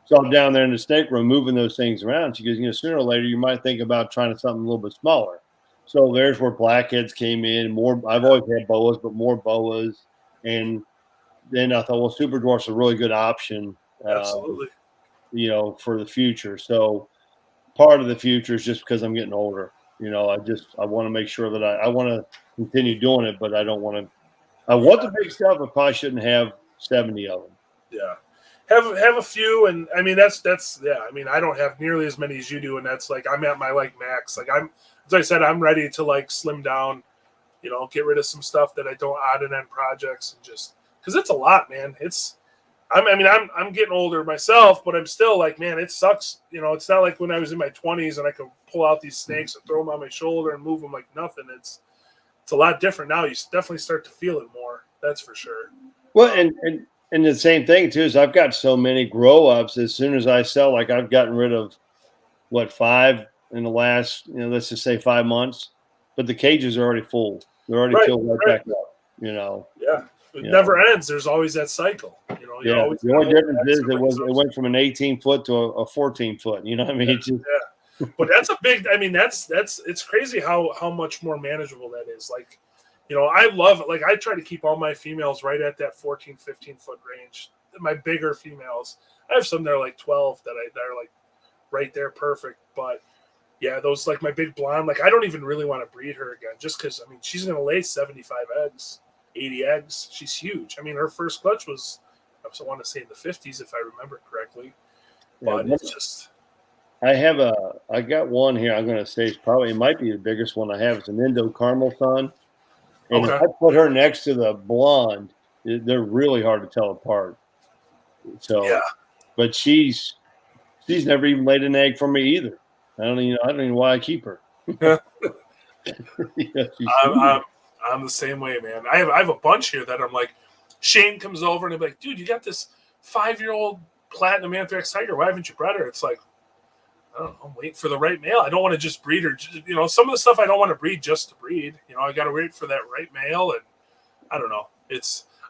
so I'm down there in the snake room moving those things around. She goes, sooner or later you might think about trying something a little bit smaller. So there's where blackheads came in. More, I've always had boas, but more boas. And then I thought, well, super dwarf's a really good option. Absolutely. For the future. So part of the future is just because I'm getting older. I want to make sure that I want to continue doing it, but I don't want to. I want the big stuff, but probably shouldn't have 70 of them. Yeah, have a few, and I mean that's yeah. I mean, I don't have nearly as many as you do, and that's like I'm at my max. Like as I said, I'm ready to slim down. Get rid of some stuff that I don't odd and end projects, and just because it's a lot, man. I'm getting older myself, but I'm still man, it sucks. It's not like when I was in my 20s and I could pull out these snakes and throw them on my shoulder and move them like nothing. It's a lot different now. You definitely start to feel it more. That's for sure. Well, and the same thing too is I've got so many grow ups. As soon as I sell, I've gotten rid of 5 in the last, let's just say 5 months, but the cages are already full. They're already filled back up. Yeah, it never ends. There's always that cycle. The only difference is it went from an 18-foot to a 14-foot. You know what I mean? But that's a big. I mean, it's crazy how much more manageable that is. I love it. I try to keep all my females right at that 14, 15-foot range. My bigger females, I have some that are 12 that are right there, perfect. But yeah, those my big blonde, I don't even really want to breed her again, just because she's gonna lay 75 eggs, 80 eggs. She's huge. Her first clutch was, I want to say, in the 50s if I remember correctly. But it's just. I got one here. I'm going to say it might be the biggest one I have. It's an Indo Caramel Sun. And if I put her next to the blonde, they're really hard to tell apart. So, but she's never even laid an egg for me either. I don't even know why I keep her. I'm the same way, man. I have a bunch here that I'm Shane comes over and I'm like, dude, you got this 5-year-old platinum anthrax tiger. Why haven't you bred her? It's I don't know, I'm waiting for the right male. I don't want to just breed her. Some of the stuff I don't want to breed just to breed. I got to wait for that right male, and I don't know.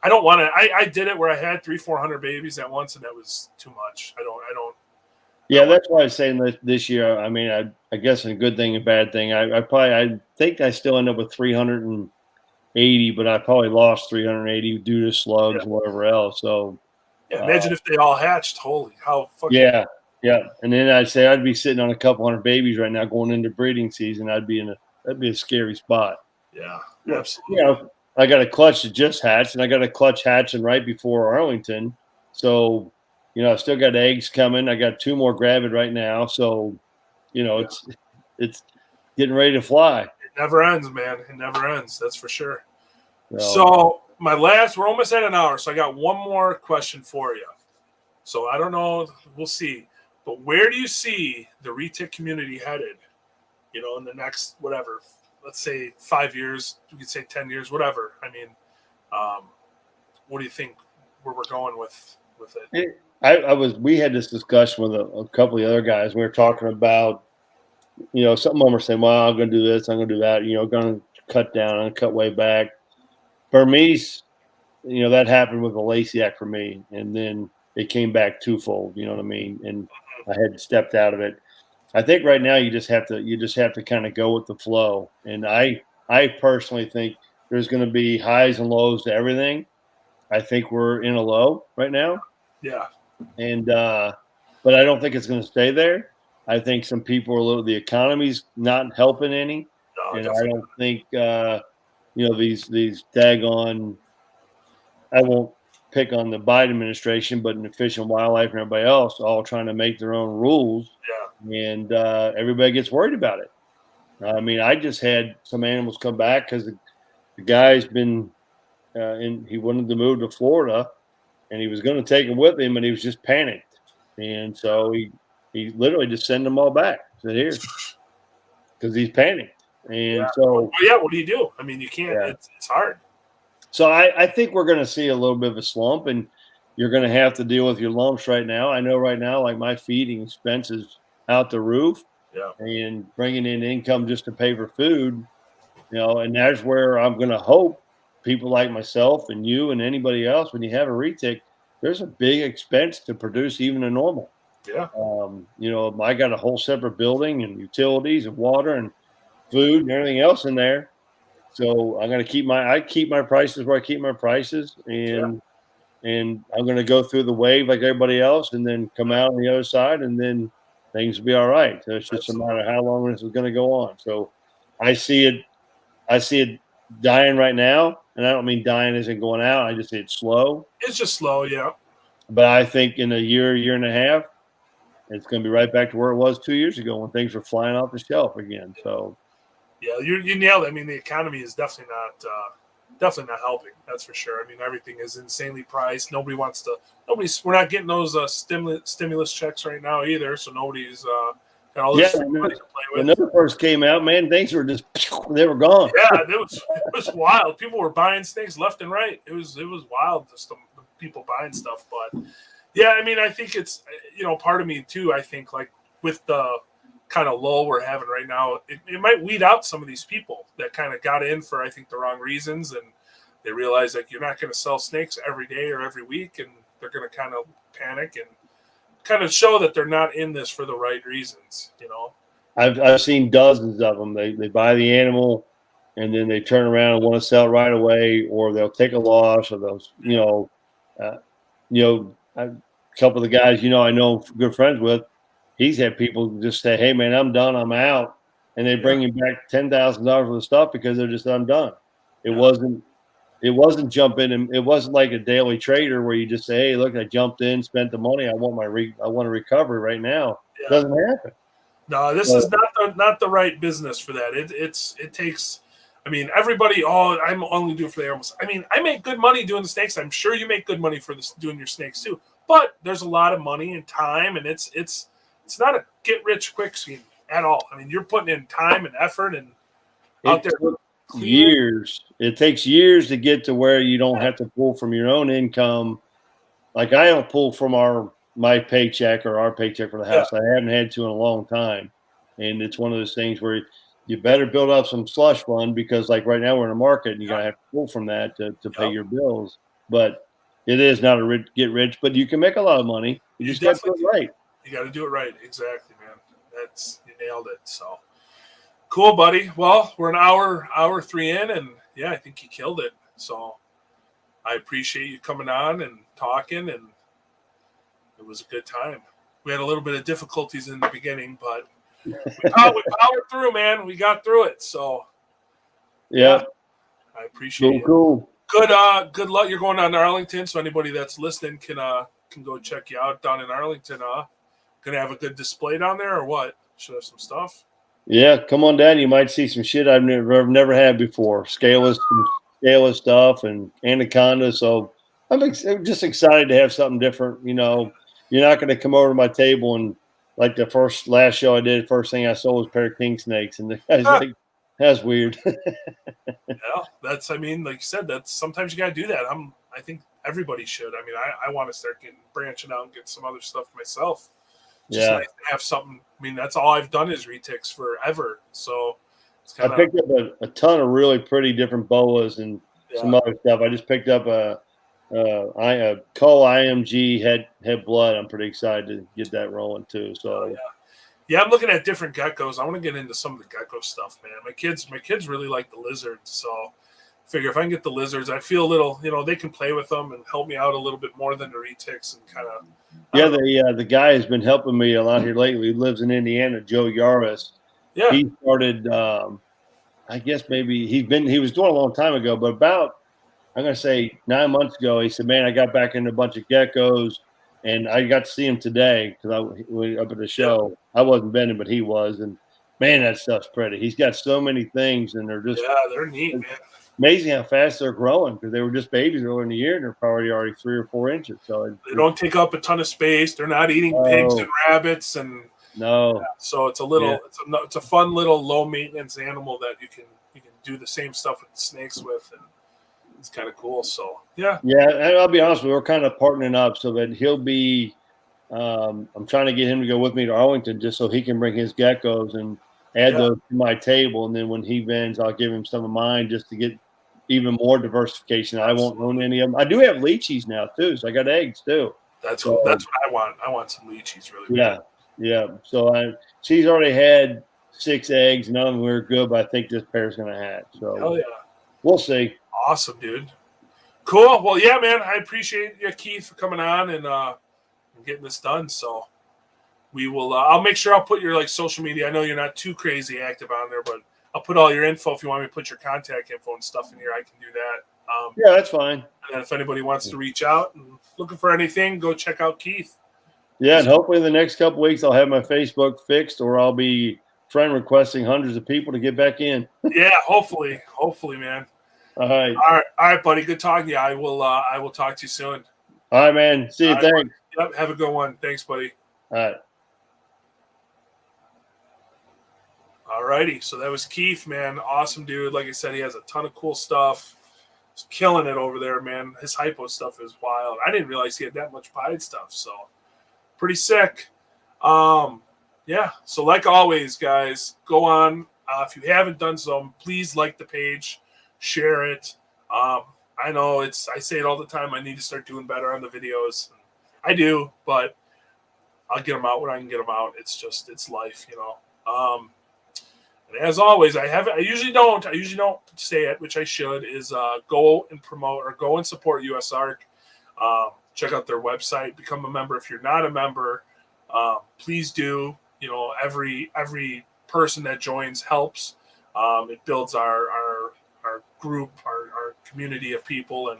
I don't want to. I did it where I had 300-400 babies at once, and that was too much. I don't. Yeah, that's why I was saying that this year. I mean, I guess a good thing, a bad thing. I think I still end up with 380, but I probably lost 380 due to slugs and whatever else. So imagine if they all hatched. Holy, how fucking. Yeah, and then I'd be sitting on a couple hundred babies right now going into breeding season. That'd be a scary spot. Yeah, absolutely. I got a clutch that just hatched, and I got a clutch hatching right before Arlington. So, I still got eggs coming. I got 2 more gravid right now. So, it's getting ready to fly. It never ends, man. It never ends. That's for sure. So we're almost at an hour. So I got one more question for you. So I don't know. We'll see. But where do you see the Retic community headed you know, in the next, whatever, let's say 5 years, we could say 10 years, whatever. I mean, what do you think where we're going with it? We had this discussion with a couple of the other guys. We were talking about, you know, some of them were saying, well, I'm going to do this, I'm going to do that, you know, going to cut down and cut way back. For me, you know, that happened with the Lacey-act for me. And then it came back twofold, you know what I mean? And I had stepped out of it. I think right now you just have to kind of go with the flow. And I personally think there's going to be highs and lows to everything. I think we're in a low right now. Yeah. And but I don't think it's going to stay there. I think some people are the economy's not helping any. No, And I don't think you know, these daggone, I won't pick on the Biden administration, but in Fish and Wildlife and everybody else, all trying to make their own rules. Yeah. And everybody gets worried about it. I mean, I just had some animals come back because the guy's been he wanted to move to Florida, and he was going to take them with him, and he was just panicked. And so he literally just sent them all back. Said, here, because he's panicked. And so, yeah, what do you do? I mean, you can't. Yeah. It's hard. So I think we're going to see a little bit of a slump, and you're going to have to deal with your lumps right now. I know right now, like my feeding expenses out the roof, and bringing in income just to pay for food, you know, and that's where I'm going to hope people like myself and you and anybody else, when you have a retic, there's a big expense to produce even a normal. Yeah. You know, I got a whole separate building and utilities and water and food and everything else in there. So I'm going to keep my prices where I keep my prices, and I'm going to go through the wave like everybody else, and then come out on the other side, and then things will be all right. So it's just a matter of how long this is going to go on. So I see it dying right now, and I don't mean dying isn't going out. I just see it slow. It's just slow, yeah. But I think in a year and a half, it's going to be right back to where it was 2 years ago when things were flying off the shelf again. So. Yeah, you nailed it. I mean, the economy is definitely not helping. That's for sure. I mean, everything is insanely priced. We're not getting those stimulus checks right now either. So nobody's got all this money to play with. When those first came out, man, things were just they were gone. Yeah, it was wild. People were buying things left and right. It was wild, just the people buying stuff. But yeah, I mean, I think it's, you know, part of me too. I think like with the kind of lull we're having right now, it might weed out some of these people that kind of got in for, I think, the wrong reasons, and they realize like you're not going to sell snakes every day or every week, and they're going to kind of panic and kind of show that they're not in this for the right reasons. You know, I've seen dozens of them. They buy the animal, and then they turn around and want to sell it right away, or they'll take a loss, or they'll a couple of the guys, you know, I know good friends with. He's had people just say, hey, man, I'm done. I'm out. And they bring him back $10,000 worth of stuff because they're just undone. It wasn't jump in. And it wasn't like a daily trader where you just say, hey, look, I jumped in, spent the money. I want a recovery right now. Yeah. It doesn't happen. No, this is not the right business for that. It takes, I mean, everybody, I'm only doing for the animals. I mean, I make good money doing the snakes. I'm sure you make good money for this, doing your snakes too. But there's a lot of money and time, and it's not a get-rich-quick scheme at all. I mean, you're putting in time and effort and out there. Years. It takes years to get to where you don't have to pull from your own income. Like I don't pull from my paycheck or our paycheck for the house. I haven't had to in a long time. And it's one of those things where you better build up some slush fund, because like right now we're in a market and you're going to have to pull from that to pay your bills. But it is not a get rich, but you can make a lot of money. You just got to do it right. You got to do it right. Exactly, man. You nailed it. So cool, buddy. Well, we're an hour 3 in, and yeah, I think you killed it. So I appreciate you coming on and talking, and it was a good time. We had a little bit of difficulties in the beginning, but we powered through, man. We got through it. So yeah, I appreciate it. Cool. Good luck. You're going down to Arlington, so anybody that's listening can go check you out down in Arlington. Gonna have a good display down there, or what? Should have some stuff. Yeah, come on down. You might see some shit I've never had before. Scaleless stuff and anaconda. So I'm just excited to have something different. You know, you're not going to come over to my table and like the last show I did, first thing I sold was a pair of king snakes, and the guy's like, "That's weird." Yeah, that's. I mean, like you said, that's sometimes you gotta do that. I think everybody should. I mean, I want to start branching out and get some other stuff myself. Just Yeah, nice to have something. I mean, that's all I've done is retics forever. So it's I kind of picked up a ton of really pretty different boas and some yeah. other stuff. I just picked up a Cull IMG head blood. I'm pretty excited to get that rolling too. Oh So yeah. Yeah, I'm looking at different geckos. I want to get into some of the gecko stuff, man. My kids really like the lizards, so figure if I can get the lizards, I feel a little, they can play with them and help me out a little bit more than the retics and kind of, I yeah, don't know. the guy has been helping me a lot here lately. He lives in Indiana, Joe Yaris. Yeah, He started I guess maybe he was doing it a long time ago, but about I'm gonna say 9 months ago, he said, "Man, I got back into a bunch of geckos, and I got to see him today because we up at the yeah, show. I wasn't bending, but he was, and man, that stuff's pretty. He's got so many things, and they're just yeah, they're neat, man. amazing how fast they're growing because they were just babies earlier in the year, and they're probably already 3 or 4 inches. So They don't take up a ton of space. They're not eating pigs and oh rabbits, and no, so it's a yeah, little, it's a fun little low maintenance animal that you can do the same stuff with the snakes with, and it's kind of cool. So yeah, yeah. And I'll be honest with you, we're kind of partnering up so that he'll be. I'm trying to get him to go with me to Arlington just so he can bring his geckos and add yeah, those to my table. And then when he vends, I'll give him some of mine just to get even more diversification. I won't own absolutely. any of them. I do have lychees now too, so I got eggs too. That's cool. So That's what I want. I want some lychees really bad. yeah, yeah. So she's already had 6 eggs. None of them were good, but I think this pair's going to hatch. So Hell yeah. we'll see. Awesome, dude. Cool. Well, yeah, man. I appreciate you, Keith, for coming on and getting this done. So we will. I'll make sure I'll put your like social media. I know you're not too crazy active on there, but I'll put all your info. If you want me to put your contact info and stuff in here, I can do that. Yeah, that's fine. And if anybody wants to reach out and looking for anything, go check out Keith. Yeah, and hopefully in the next couple weeks I'll have my Facebook fixed, or I'll be friend requesting hundreds of people to get back in. Yeah, hopefully, man. All right. All right, buddy. Good talking to you. I will talk to you soon. All right, man. See you. All right, Thanks. yep, have a good one. Thanks, buddy. All right. All righty. So that was Keith, man. Awesome dude. Like I said, he has a ton of cool stuff. He's killing it over there, man. His hypo stuff is wild. I didn't realize he had that much pied stuff. So pretty sick. Yeah. So like always, guys, go on. If you haven't done so, please like the page, share it. I know I say it all the time. I need to start doing better on the videos. I do, but I'll get them out when I can get them out. It's life, And as always, I usually don't say it, which I should, is go and promote or go and support USARC. Check out their website, become a member. If you're not a member, please do. Every person that joins helps. It builds our group, our community of people, and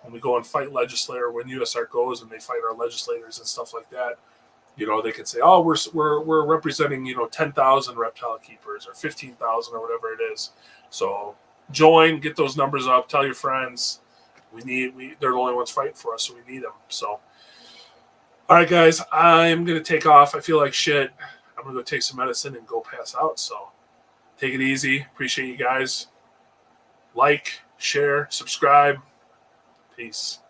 when we go and fight legislator, when USARC goes and they fight our legislators and stuff like that, they could say, "Oh, we're representing 10,000 reptile keepers or 15,000 or whatever it is." So join, get those numbers up, tell your friends. They're the only ones fighting for us, so we need them. So, all right, guys, I'm gonna take off. I feel like shit. I'm gonna go take some medicine and go pass out. So take it easy. Appreciate you guys. Like, share, subscribe. Peace.